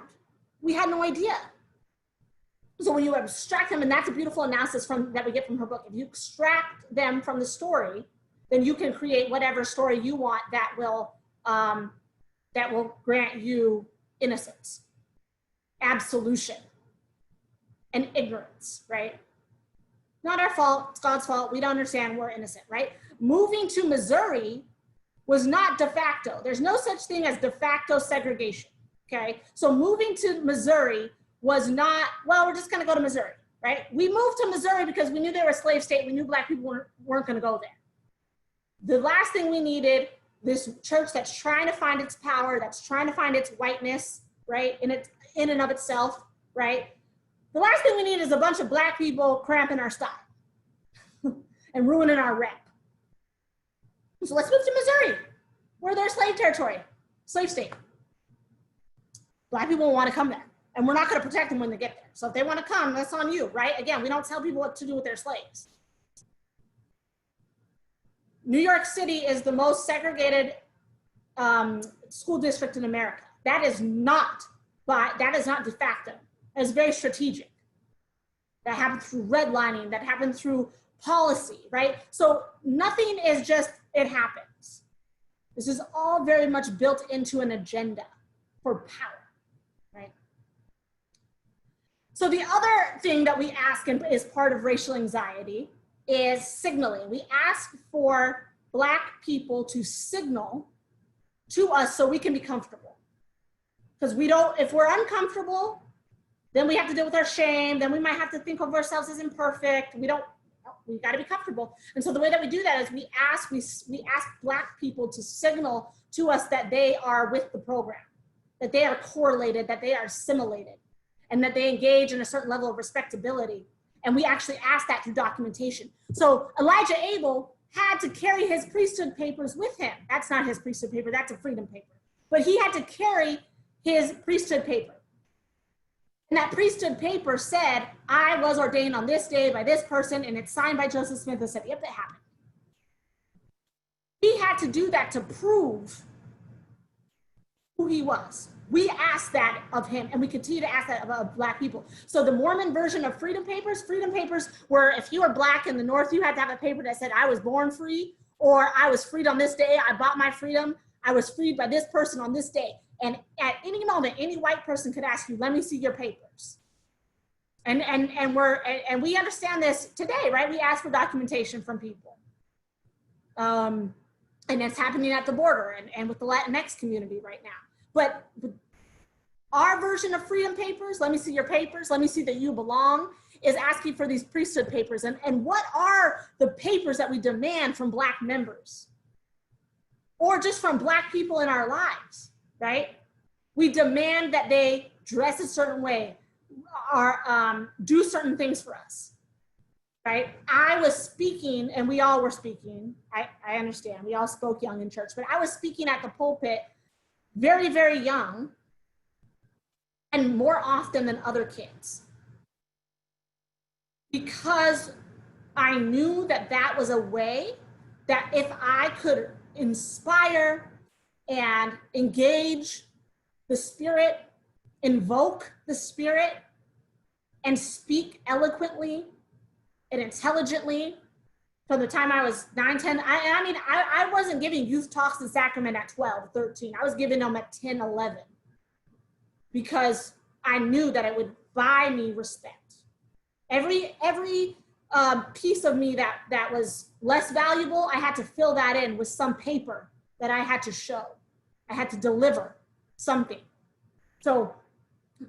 We had no idea. So when you abstract them, and that's a beautiful analysis that we get from her book, if you extract them from the story, then you can create whatever story you want that will grant you innocence, absolution, and ignorance, right? Not our fault, it's God's fault, we don't understand, we're innocent, right? Moving to Missouri was not de facto. There's no such thing as de facto segregation, okay? So moving to Missouri was not, well, we're just gonna go to Missouri, right? We moved to Missouri because we knew they were a slave state, we knew Black people weren't gonna go there. The last thing we needed, this church that's trying to find its power, that's trying to find its whiteness, right? In and of itself, right? The last thing we need is a bunch of Black people cramping our style and ruining our rep. So let's move to Missouri, where there's slave territory, slave state. Black people want to come there, and we're not going to protect them when they get there. So if they want to come, that's on you, right? Again, we don't tell people what to do with their slaves. New York City is the most segregated school district in America. That is not de facto. It's very strategic. That happened through redlining, that happened through policy, right? So nothing is just, it happens. This is all very much built into an agenda for power, right? So the other thing that we ask and is part of racial anxiety is signaling. We ask for Black people to signal to us so we can be comfortable. Because if we're uncomfortable, then we have to deal with our shame. Then we might have to think of ourselves as imperfect. We got to be comfortable. And so the way that we do that is we ask Black people to signal to us that they are with the program, that they are correlated, that they are assimilated, and that they engage in a certain level of respectability. And we actually ask that through documentation. So Elijah Abel had to carry his priesthood papers with him. That's not his priesthood paper, that's a freedom paper. But he had to carry his priesthood paper. And that priesthood paper said, I was ordained on this day by this person, and it's signed by Joseph Smith, and said, yep, it happened. He had to do that to prove who he was. We asked that of him, and we continue to ask that of Black people. So the Mormon version of freedom papers were, if you were Black in the North, you had to have a paper that said, I was born free, or I was freed on this day, I bought my freedom, I was freed by this person on this day. And at any moment, any white person could ask you, let me see your papers. And we understand this today, right? We ask for documentation from people. And it's happening at the border and with the Latinx community right now. But our version of freedom papers, let me see your papers, let me see that you belong, is asking for these priesthood papers. And what are the papers that we demand from Black members? Or just from Black people in our lives, right? We demand that they dress a certain way or do certain things for us, right? I was speaking, and we all were speaking, I understand, we all spoke young in church, but I was speaking at the pulpit very, very young, and more often than other kids. Because I knew that that was a way that if I could inspire and engage the Spirit, invoke the Spirit, and speak eloquently and intelligently from the time I was 9, 10. I wasn't giving youth talks in Sacrament at 12, 13. I was giving them at 10, 11. Because I knew that it would buy me respect. Every piece of me that was less valuable, I had to fill that in with some paper that I had to show. I had to deliver something. So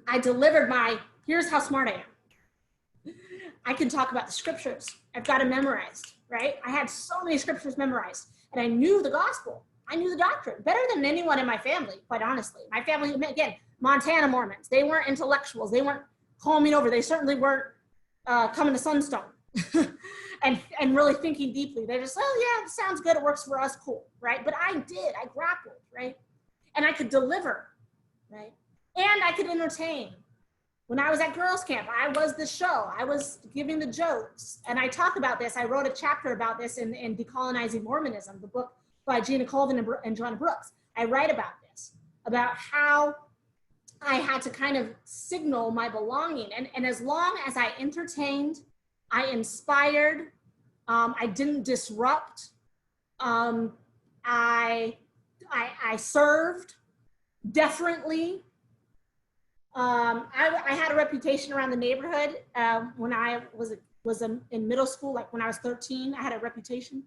I delivered here's how smart I am. I can talk about the scriptures. I've got them memorized, right? I had so many scriptures memorized, and I knew the gospel. I knew the doctrine better than anyone in my family, quite honestly. My family, again, Montana Mormons, they weren't intellectuals. They weren't combing over. They certainly weren't coming to Sunstone and really thinking deeply. They just, oh yeah, it sounds good. It works for us. Cool, right? But I grappled, right? And I could deliver, right? And I could entertain. When I was at girls camp, I was the show. I was giving the jokes. And I talk about this. I wrote a chapter about this in Decolonizing Mormonism, the book by Gina Colvin and Joanna Brooks. I write about this, about how I had to kind of signal my belonging. And as long as I entertained, I inspired, I didn't disrupt, I served deferently. I had a reputation around the neighborhood when I was in middle school, like when I was 13, I had a reputation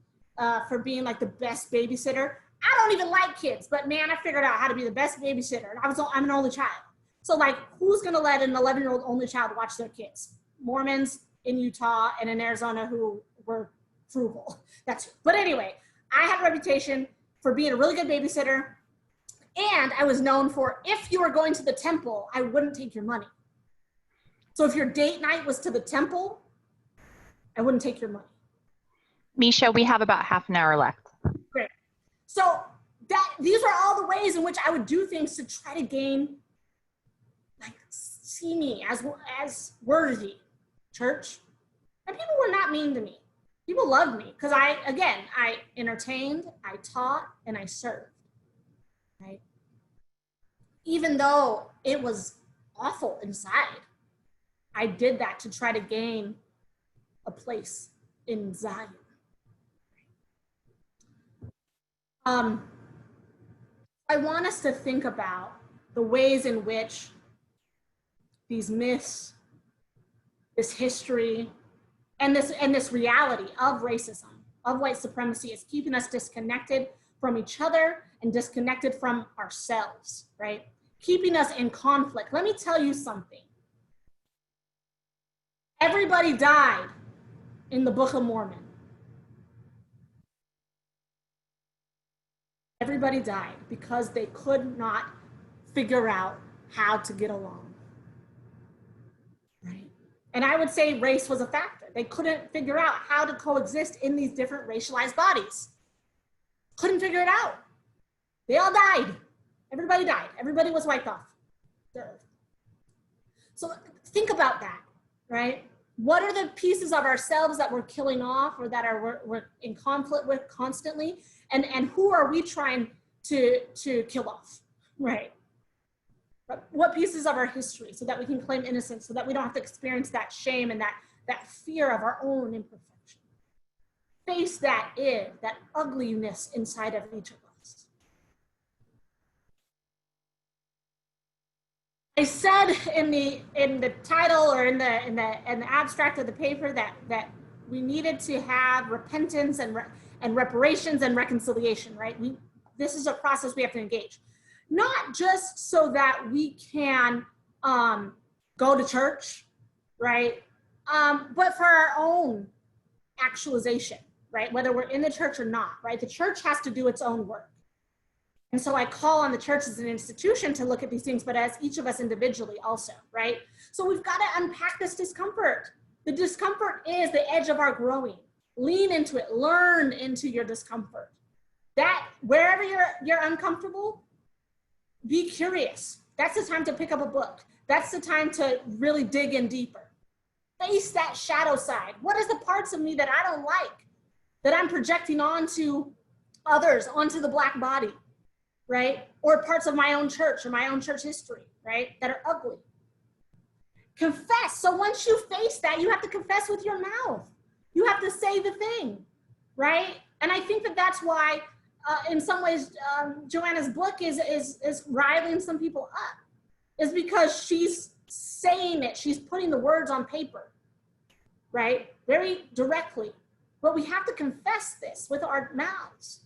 for being like the best babysitter. I don't even like kids, but man, I figured out how to be the best babysitter. And I'm an only child. So like, who's gonna let an 11-year-old only child watch their kids? Mormons in Utah and in Arizona who were frugal. But anyway, I had a reputation for being a really good babysitter And I was known for, if you were going to the temple, I wouldn't take your money. So if your date night was to the temple, I wouldn't take your money. Misha, we have about half an hour left. Great. So these are all the ways in which I would do things to try to gain, like, see me as worthy, church. And people were not mean to me. People loved me because I entertained, I taught, and I served, right? Even though it was awful inside, I did that to try to gain a place in Zion. I want us to think about the ways in which these myths, this history, and this reality of racism, of white supremacy, is keeping us disconnected from each other and disconnected from ourselves, right? Keeping us in conflict. Let me tell you something. Everybody died in the Book of Mormon. Everybody died because they could not figure out how to get along, right? And I would say race was a factor. They couldn't figure out how to coexist in these different racialized bodies. Couldn't figure it out. They all died. Everybody died. Everybody was wiped off the earth. So think about that, right? What are the pieces of ourselves that we're killing off or that we're in conflict with constantly? And who are we trying to kill off, right? What pieces of our history so that we can claim innocence, so that we don't have to experience that shame and that fear of our own imperfection. Face that ugliness inside of each of us. I said in the title or in the abstract of the paper that we needed to have repentance and reparations and reconciliation, right? This is a process we have to engage. Not just so that we can go to church, right? But for our own actualization, right? Whether we're in the church or not, right? The church has to do its own work. And so I call on the church as an institution to look at these things, but as each of us individually also, right? So we've got to unpack this discomfort. The discomfort is the edge of our growing. Lean into it, learn into your discomfort. That wherever you're uncomfortable, be curious. That's the time to pick up a book. That's the time to really dig in deeper. Face that shadow side. What is the parts of me that I don't like, that I'm projecting onto others, onto the Black body, right? Or parts of my own church or my own church history, right? That are ugly. Confess. So once you face that, you have to confess with your mouth. You have to say the thing, right? And I think that's why, in some ways, Joanna's book is rivaling some people up, is because she's saying it. She's putting the words on paper, right? Very directly. But we have to confess this with our mouths.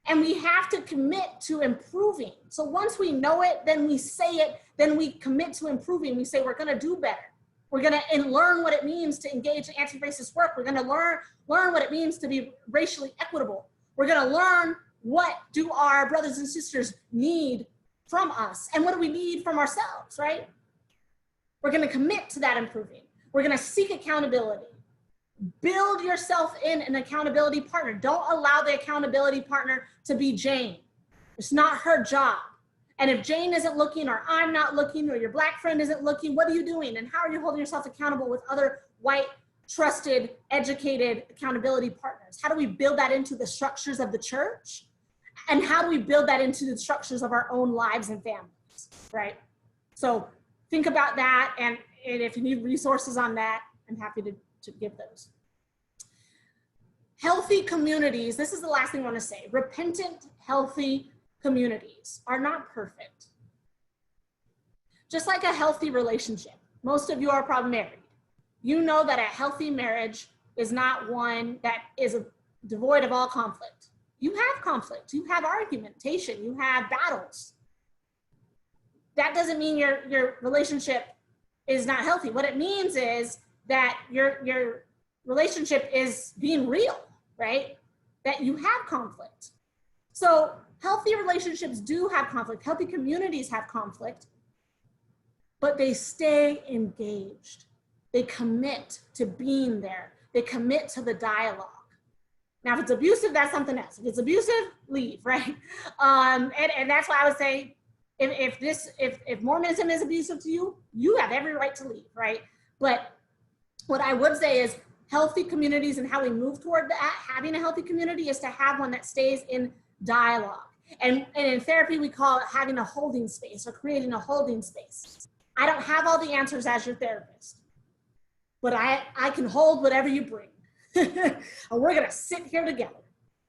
And we have to commit to improving. So once we know it, then we say it, then we commit to improving. We say we're going to do better. We're going to learn what it means to engage in anti-racist work. We're going to learn what it means to be racially equitable. We're going to learn what do our brothers and sisters need from us and what do we need from ourselves, right? We're going to commit to that improving. We're going to seek accountability. Build yourself in an accountability partner. Don't allow the accountability partner to be Jane. It's not her job. And if Jane isn't looking, or I'm not looking, or your Black friend isn't looking, what are you doing? And how are you holding yourself accountable with other white, trusted, educated accountability partners? How do we build that into the structures of the church? And how do we build that into the structures of our own lives and families, right? So think about that. And if you need resources on that, I'm happy to give those. Healthy communities, this is the last thing I want to say. Repentant, healthy communities are not perfect. Just like a healthy relationship, most of you are probably married. You know that a healthy marriage is not one that is devoid of all conflict. You have conflict, you have argumentation, you have battles. That doesn't mean your relationship is not healthy. What it means is that your relationship is being real, right? That you have conflict. So healthy relationships do have conflict. Healthy communities have conflict, but they stay engaged. They commit to being there. They commit to the dialogue. Now, if it's abusive, that's something else. If it's abusive, leave, right? And that's why I would say, if Mormonism is abusive to you, you have every right to leave, right? But what I would say is healthy communities, and how we move toward that, having a healthy community, is to have one that stays in dialogue. And in therapy, we call it having a holding space, or creating a holding space. I don't have all the answers as your therapist, but I can hold whatever you bring. And we're gonna sit here together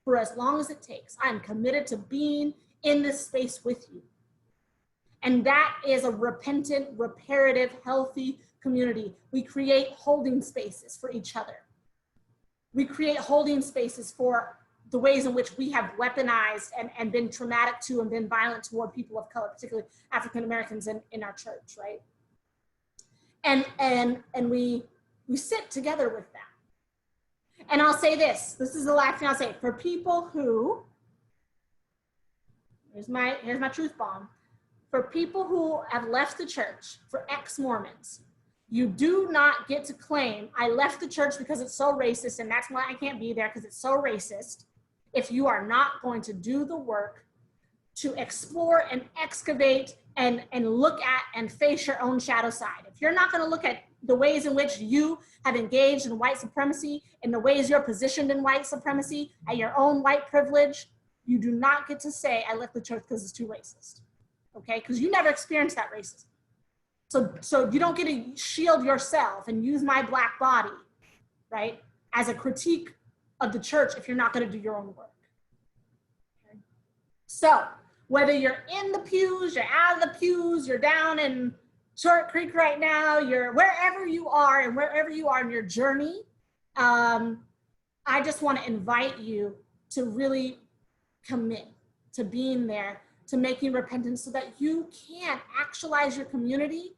for as long as it takes. I'm committed to being in this space with you. And that is a repentant, reparative, healthy community. We create holding spaces for each other. We create holding spaces for the ways in which we have weaponized and been traumatic to and been violent toward people of color, particularly African Americans in our church, right? And we sit together with that. And I'll say this is the last thing I'll say. For people who, here's my truth bomb. For people who have left the church, for ex-Mormons, you do not get to claim, I left the church because it's so racist and that's why I can't be there because it's so racist, if you are not going to do the work to explore and excavate and look at and face your own shadow side. If you're not going to look at the ways in which you have engaged in white supremacy and the ways you're positioned in white supremacy at your own white privilege, you do not get to say, I left the church because it's too racist, okay? Because you never experienced that racism. So you don't get to shield yourself and use my Black body, right, as a critique of the church if you're not going to do your own work. Okay? So whether you're in the pews, you're out of the pews, you're down in Short Creek right now, you're wherever you are and wherever you are in your journey, I just want to invite you to really commit to being there, to making repentance so that you can actualize your community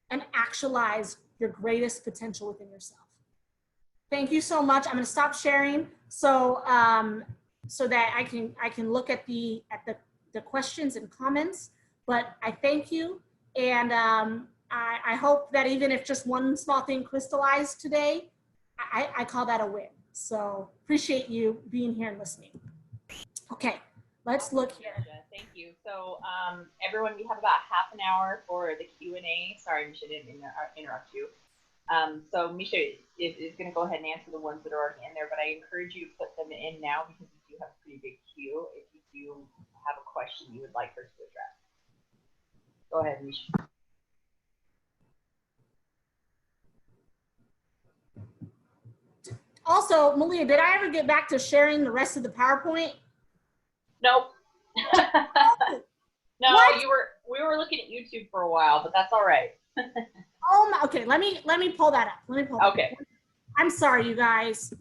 and actualize your greatest potential within yourself. Thank you so much. I'm going to stop sharing so that I can look at the questions and comments. But I thank you, and I hope that even if just one small thing crystallized today, I call that a win. So appreciate you being here and listening. Okay, let's look here. Thank you. So everyone, we have about half an hour for the Q&A. Sorry, Misha, didn't interrupt you. So Misha is going to go ahead and answer the ones that are already in there, but I encourage you to put them in now because we do have a pretty big queue if you do have a question you would like her to address. Go ahead, Misha. Also, Malia, did I ever get back to sharing the rest of the PowerPoint? Nope. No, what? we were looking at YouTube for a while, but that's all right. Oh my, okay, let me pull that up. Okay. I'm sorry, you guys.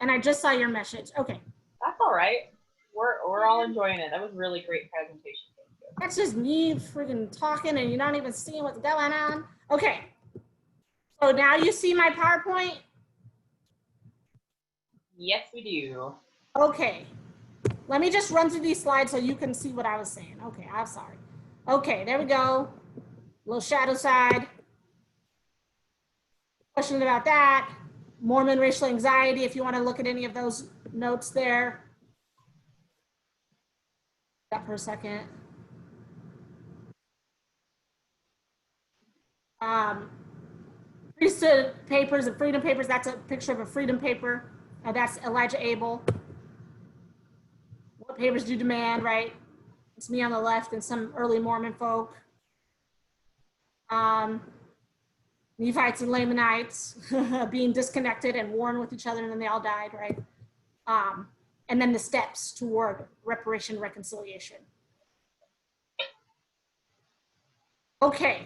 And I just saw your message. Okay. That's all right. We're all enjoying it. That was a really great presentation. Thank you. That's just me freaking talking and you're not even seeing what's going on. Okay. So now you see my PowerPoint? Yes, we do. Okay. Let me just run through these slides so you can see what I was saying. Okay, I'm sorry. Okay, there we go. Little shadow side. Question about that. Mormon racial anxiety, if you want to look at any of those notes there. That for a second. Priesthood papers and freedom papers. That's a picture of a freedom paper. That's Elijah Abel. What papers do demand, right? It's me on the left and some early Mormon folk. Nephites and Lamanites being disconnected and warring with each other, and then they all died, right? And then the steps toward reparation, reconciliation. Okay.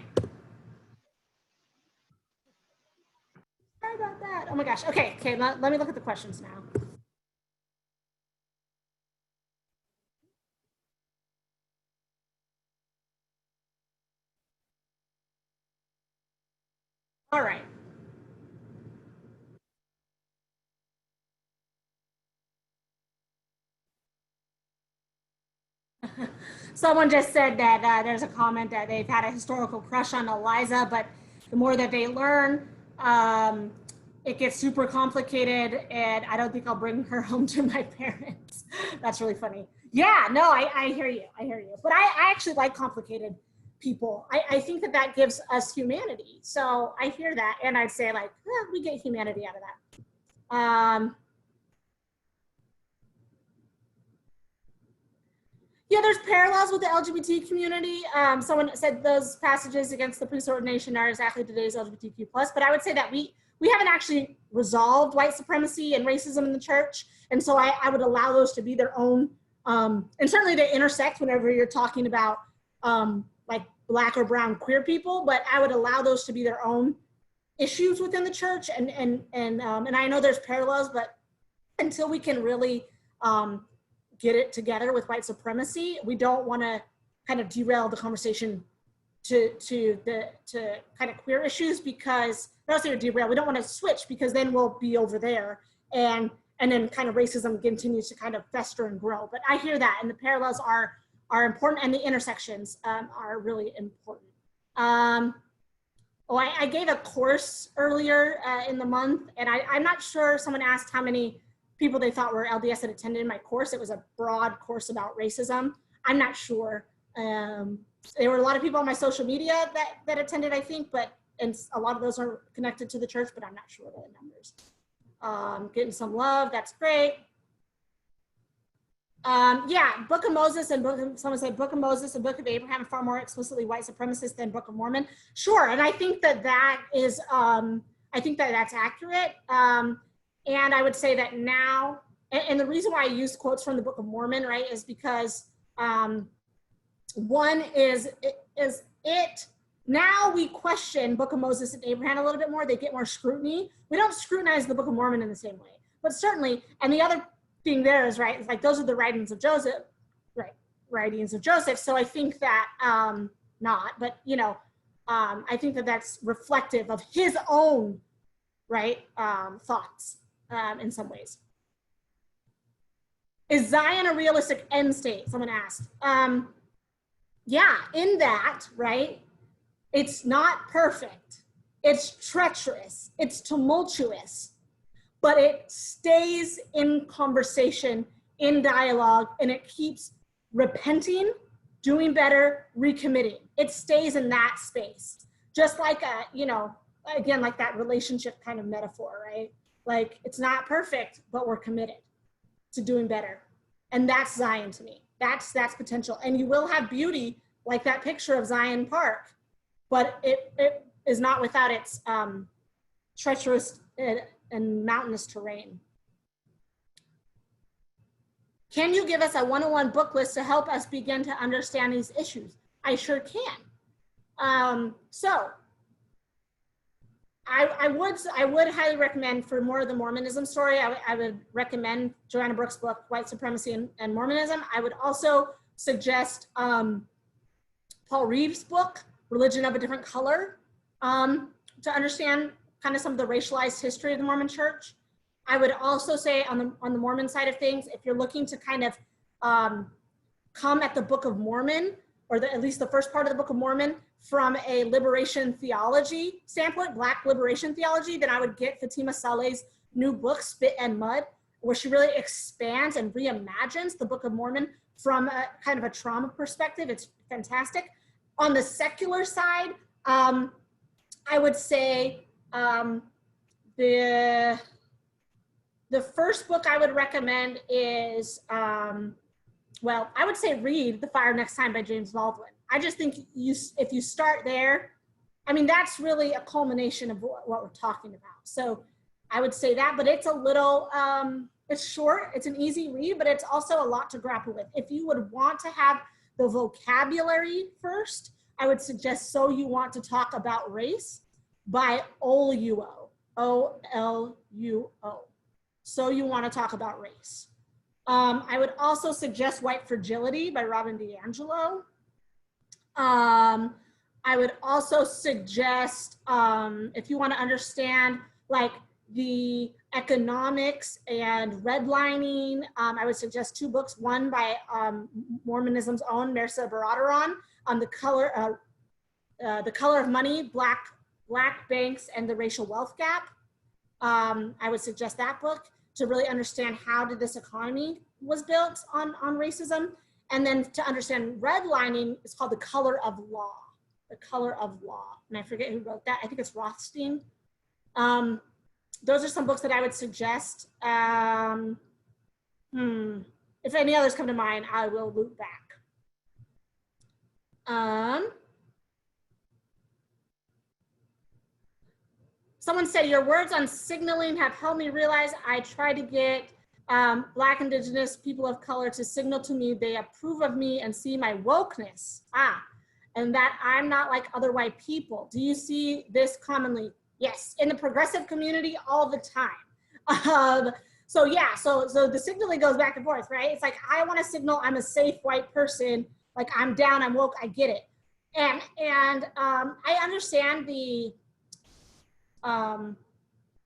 Sorry about that. Oh my gosh. Okay, let me look at the questions now. All right. Someone just said that there's a comment that they've had a historical crush on Eliza, but the more that they learn, it gets super complicated, and I don't think I'll bring her home to my parents. That's really funny. Yeah, no, I hear you. I hear you. But I actually like complicated people. I think that that gives us humanity. So I hear that, and I'd say like, we get humanity out of that. Yeah, there's parallels with the LGBT community. Someone said those passages against the priest ordination are exactly today's LGBTQ+, but I would say that we haven't actually resolved white supremacy and racism in the church. And so I would allow those to be their own, and certainly they intersect whenever you're talking about like Black or brown queer people, but I would allow those to be their own issues within the church. And I know there's parallels, but until we can really get it together with white supremacy, we don't want to kind of derail the conversation to kind of queer issues, because I don't say derail, we don't want to switch, because then we'll be over there, and then kind of racism continues to kind of fester and grow. But I hear that, and the parallels are important, and the intersections are really important. I gave a course earlier in the month, and I'm not sure, someone asked how many people they thought were LDS that attended my course. It was a broad course about racism. I'm not sure. There were a lot of people on my social media that attended, I think, and a lot of those are connected to the church, but I'm not sure of the numbers. Getting some love, that's great. Yeah, Book of Moses and someone said Book of Moses and Book of Abraham are far more explicitly white supremacist than Book of Mormon. Sure, and I think that is, I think that that's accurate. And I would say that now, and the reason why I use quotes from the Book of Mormon, right, is because one is now we question Book of Moses and Abraham a little bit more. They get more scrutiny. We don't scrutinize the Book of Mormon in the same way, but certainly, and the other thing there is, right, it's like those are the writings of Joseph, right, writings of Joseph. So I think that, not, but you know, I think that that's reflective of his own, right, thoughts in some ways. Is Zion a realistic end state? Someone asked. Yeah, in that, right, it's not perfect. It's treacherous. It's tumultuous, but it stays in conversation, in dialogue, and it keeps repenting, doing better, recommitting. It stays in that space. Just like a, you know, again, like that relationship kind of metaphor, right? Like it's not perfect, but we're committed to doing better. And that's Zion to me. That's potential. And you will have beauty like that picture of Zion Park, but it is not without its treacherous and mountainous terrain. Can you give us a 101 book list to help us begin to understand these issues? I sure can. So I would highly recommend, for more of the Mormonism story, I would recommend Joanna Brooks' book, White Supremacy and Mormonism. I would also suggest Paul Reeves' book, Religion of a Different Color, to understand kind of some of the racialized history of the Mormon church. I would also say on the Mormon side of things, if you're looking to kind of come at the Book of Mormon, or at least the first part of the Book of Mormon, from a liberation theology standpoint, Black liberation theology, then I would get Fatima Saleh's new book, Spit and Mud, where she really expands and reimagines the Book of Mormon from a kind of a trauma perspective. It's fantastic. On the secular side, I would say the first book I would recommend is, well, I would say read The Fire Next Time by James Baldwin. I just think if you start there, I mean, that's really a culmination of what we're talking about. So I would say that, but it's a little, it's short, it's an easy read, but it's also a lot to grapple with. If you would want to have the vocabulary first, I would suggest So You Want to Talk About Race by Oluo, O-L-U-O. So You Want to Talk About Race. I would also suggest White Fragility by Robin DiAngelo. I would also suggest, if you want to understand like the economics and redlining. I would suggest 2 books, one by Mormonism's own Mirza Baradaran on the color of money, black banks and the racial wealth gap. I would suggest that book to really understand how did this economy was built on racism. And then to understand redlining, it's called The Color of Law. The Color of Law. And I forget who wrote that. I think it's Rothstein. Those are some books that I would suggest. If any others come to mind, I will loop back. Someone said, your words on signaling have helped me realize I try to get Black, Indigenous, people of color to signal to me they approve of me and see my wokeness. And that I'm not like other white people. Do you see this commonly? Yes, in the progressive community all the time. So yeah, so the signaling goes back and forth, right? It's like, I want to signal I'm a safe white person, like I'm down, I'm woke, I get it. And I understand the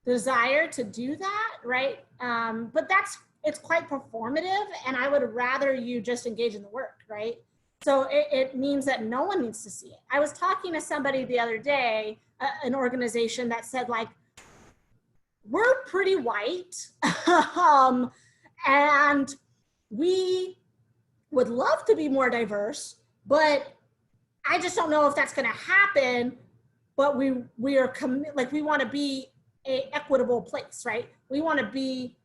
desire to do that, right? But it's quite performative, and I would rather you just engage in the work, right? So it means that no one needs to see it. I was talking to somebody the other day, an organization that said, like, we're pretty white, and we would love to be more diverse, but I just don't know if that's going to happen. But we are we want to be an equitable place, right? We want to be,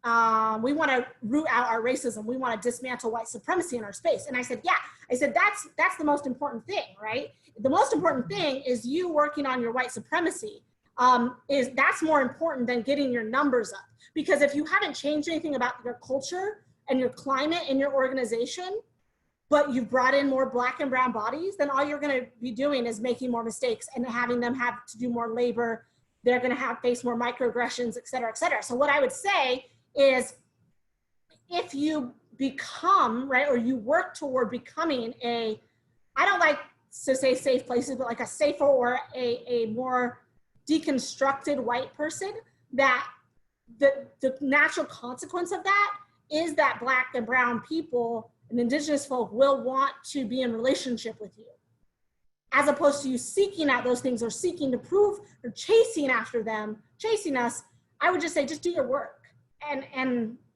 we want to root out our racism. We want to dismantle white supremacy in our space. And I said, yeah, that's the most important thing, right? The most important thing is you working on your white supremacy. That's more important than getting your numbers up. Because if you haven't changed anything about your culture and your climate in your organization, but you've brought in more Black and brown bodies, then all you're going to be doing is making more mistakes and having them have to do more labor. They're going to face more microaggressions, et cetera, et cetera. So what I would say is, if you become, right, or you work toward becoming I don't like to say safe places, but like a safer or a more deconstructed white person, that the natural consequence of that is that Black and brown people and Indigenous folk will want to be in relationship with you, as opposed to you seeking out those things or seeking to prove or chasing after them, chasing us. I would just say, just do your work, and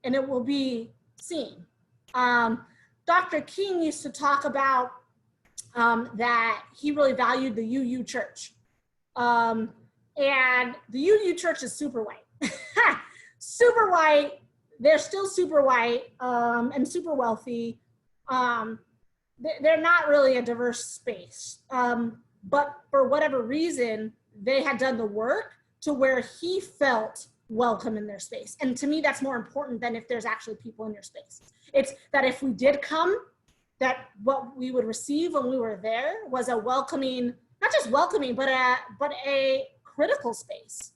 it will be seen. Dr. King used to talk about that he really valued the UU church. And the UU church is super white. Super white. They're still super white and super wealthy. They're not really a diverse space. But for whatever reason, they had done the work to where he felt welcome in their space. And to me, that's more important than if there's actually people in your space. It's that if we did come, that what we would receive when we were there was a welcoming, not just welcoming, but a critical space.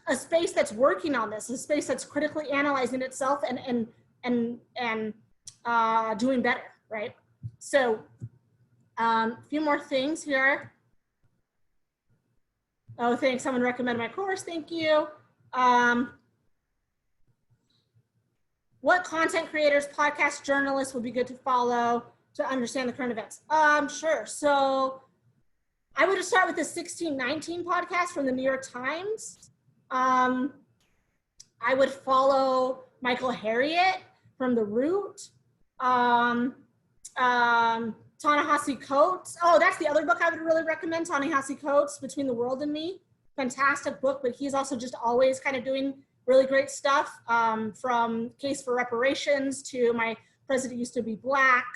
A space that's working on this, a space that's critically analyzing itself and doing better, right? So a few more things here. Oh, thanks, someone recommended my course, thank you. What content creators, podcast journalists would be good to follow to understand the current events? Sure, so I would start with the 1619 podcast from the New York Times. I would follow Michael Harriot from The Root. Ta-Nehisi Coates. Oh, that's the other book I would really recommend, Ta-Nehisi Coates, Between the World and Me. Fantastic book, but he's also just always kind of doing really great stuff, from Case for Reparations to My President Used to Be Black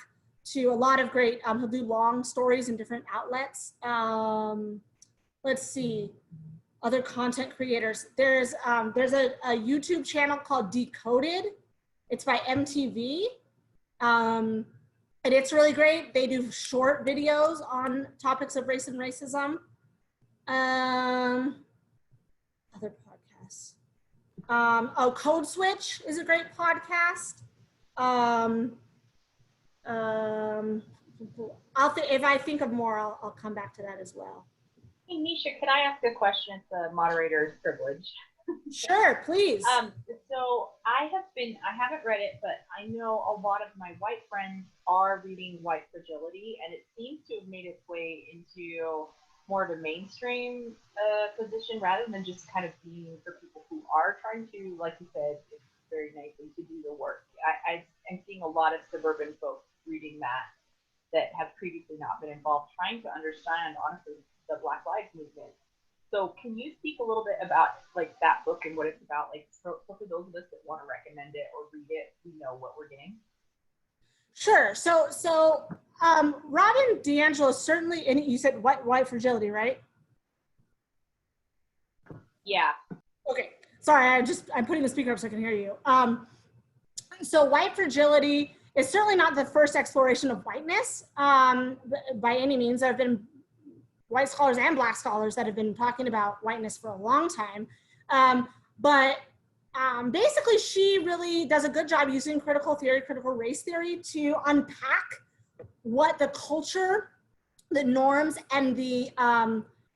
to a lot of great, he'll do long stories in different outlets. Let's see, other content creators. There's a YouTube channel called Decoded. It's by MTV. And it's really great. They do short videos on topics of race and racism. Other podcasts. Oh, Code Switch is a great podcast. If I think of more, I'll come back to that as well. Hey, Nisha, could I ask a question? It's the moderator's privilege. Sure, please. So I haven't read it, but I know a lot of my white friends are reading White Fragility, and it seems to have made its way into more of a mainstream position rather than just kind of being for people who are trying to, like you said, very nicely, to do the work. I am seeing a lot of suburban folks reading that have previously not been involved, trying to understand, honestly, the Black Lives Movement. So can you speak a little bit about like that book and what it's about? Like for those of us that want to recommend it or read it, we know what we're getting. Sure. So Robin DiAngelo certainly, and you said white fragility, right? Yeah. Okay. Sorry, I'm putting the speaker up so I can hear you. So white fragility is certainly not the first exploration of whiteness by any means. There have been white scholars and Black scholars that have been talking about whiteness for a long time. But basically, she really does a good job using critical theory, critical race theory to unpack what the culture, the norms, and the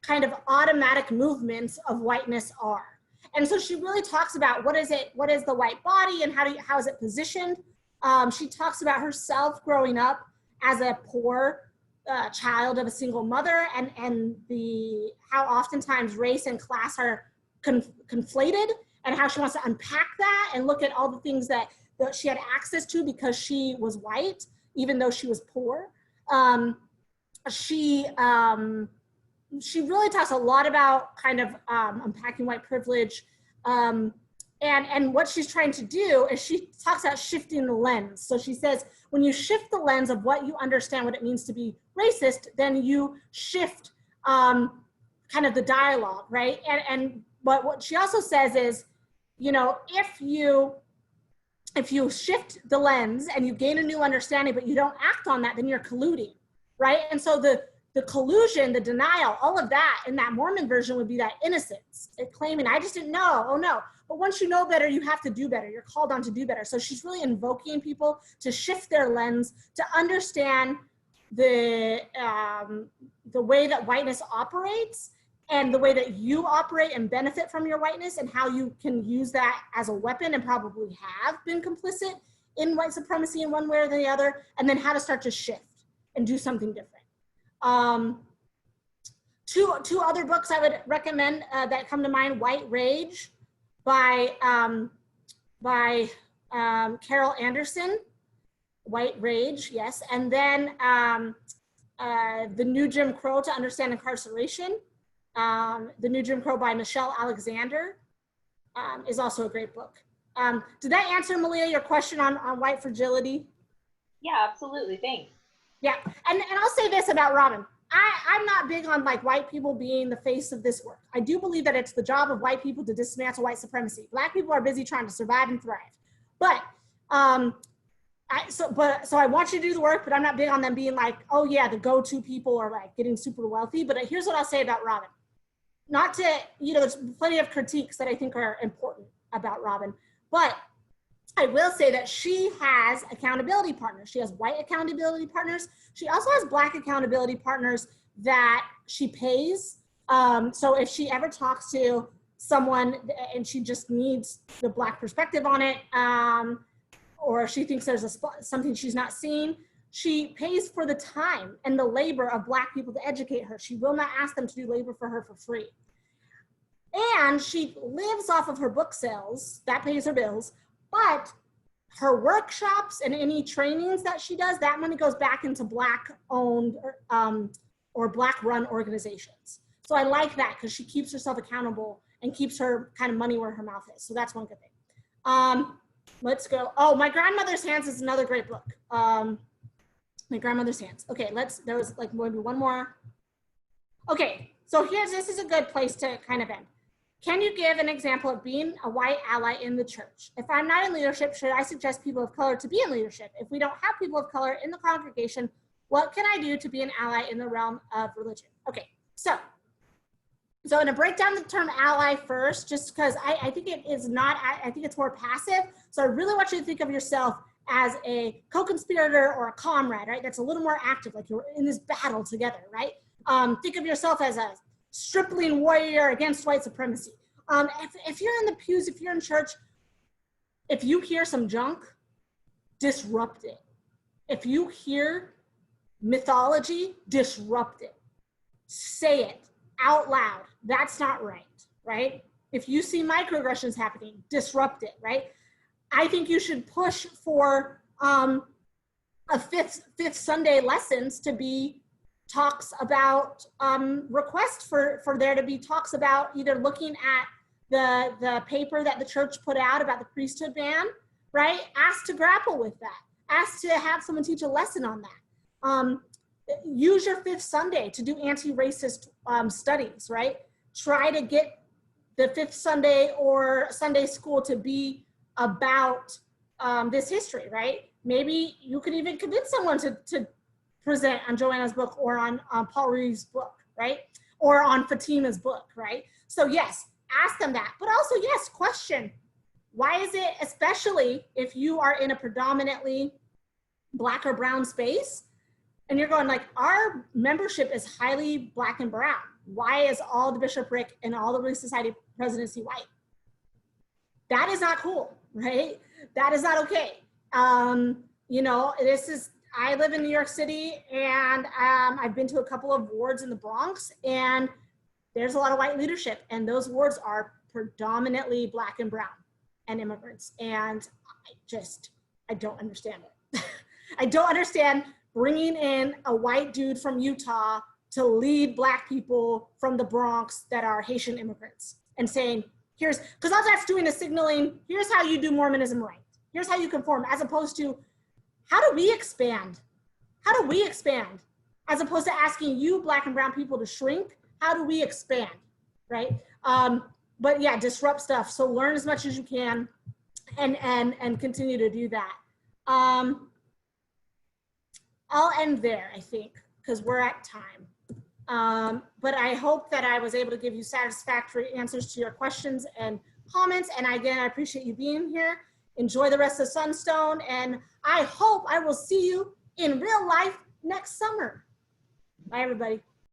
kind of automatic movements of whiteness are. And so she really talks about what is the white body and how is it positioned. She talks about herself growing up as a poor child of a single mother, and how oftentimes race and class are conflated, and how she wants to unpack that and look at all the things that she had access to because she was white, even though she was poor. She really talks a lot about kind of unpacking white privilege. And what she's trying to do is she talks about shifting the lens. So she says, when you shift the lens of what you understand what it means to be racist, then you shift kind of the dialogue, right? But what she also says is, you know, if you shift the lens and you gain a new understanding, but you don't act on that, then you're colluding, right? And so the collusion, the denial, all of that in that Mormon version would be that innocence, claiming, I just didn't know, oh no. But once you know better, you have to do better. You're called on to do better. So she's really invoking people to shift their lens, to understand the way that whiteness operates and the way that you operate and benefit from your whiteness, and how you can use that as a weapon and probably have been complicit in white supremacy in one way or the other, and then how to start to shift and do something different. Two other books I would recommend that come to mind: White Rage by Carol Anderson. White Rage, yes. And then The New Jim Crow to Understand Incarceration. The New Jim Crow by Michelle Alexander is also a great book. Did that answer, Malia, your question on white fragility? Yeah, absolutely, thanks. Yeah, and I'll say this about Robin. I'm not big on like white people being the face of this work. I do believe that it's the job of white people to dismantle white supremacy. Black people are busy trying to survive and thrive. But so I want you to do the work, but I'm not big on them being like, oh yeah, the go-to people are like getting super wealthy. But here's what I'll say about Robin. Not to, you know, there's plenty of critiques that I think are important about Robin, but I will say that she has accountability partners. She has white accountability partners. She also has Black accountability partners that she pays. So if she ever talks to someone and she just needs the Black perspective on it, or she thinks there's something she's not seeing, she pays for the time and the labor of Black people to educate her. She will not ask them to do labor for her for free. And she lives off of her book sales, that pays her bills, but her workshops and any trainings that she does, that money goes back into Black-owned or Black-run organizations. So I like that because she keeps herself accountable and keeps her kind of money where her mouth is. So that's one good thing. Let's go. Oh, My Grandmother's Hands is another great book. My Grandmother's Hands. Okay, there was like maybe one more. Okay, so this is a good place to kind of end. Can you give an example of being a white ally in the church? If I'm not in leadership, should I suggest people of color to be in leadership? If we don't have people of color in the congregation, what can I do to be an ally in the realm of religion? Okay, so I'm going to break down the term ally first, just because I think it is not, I think it's more passive. So I really want you to think of yourself as a co-conspirator or a comrade, right? That's a little more active, like you're in this battle together, right? Think of yourself as a stripling warrior against white supremacy. If you're in the pews, if you're in church, if you hear some junk, disrupt it. If you hear mythology, disrupt it. Say it out loud. That's not right, right? If you see microaggressions happening, disrupt it, right? I think you should push for a fifth Sunday lessons to be talks about, request for there to be talks about either looking at the paper that the church put out about the priesthood ban, right? Ask to grapple with that. Ask to have someone teach a lesson on that. Use your fifth Sunday to do anti-racist studies, right? Try to get the fifth Sunday or Sunday school to be about this history, right? Maybe you could even convince someone to present on Joanna's book or on Paul Reeves' book, right? Or on Fatima's book, right? So yes, ask them that, but also yes, question. Why is it, especially if you are in a predominantly Black or brown space, and you're going like, our membership is highly Black and brown. Why is all the bishopric and all the Relief Society presidency white? That is not cool, right? That is not okay. You know, I live in New York City, and I've been to a couple of wards in the Bronx, and there's a lot of white leadership, and those wards are predominantly Black and brown and immigrants. And I don't understand it. I don't understand bringing in a white dude from Utah to lead Black people from the Bronx that are Haitian immigrants and saying, because all that's doing is signaling, here's how you do Mormonism right. Here's how you conform, as opposed to, how do we expand? How do we expand? As opposed to asking you Black and brown people to shrink, how do we expand, right? But yeah, disrupt stuff. So learn as much as you can and continue to do that. I'll end there, I think, because we're at time. But I hope that I was able to give you satisfactory answers to your questions and comments. And again, I appreciate you being here. Enjoy the rest of Sunstone. And I hope I will see you in real life next summer. Bye, everybody.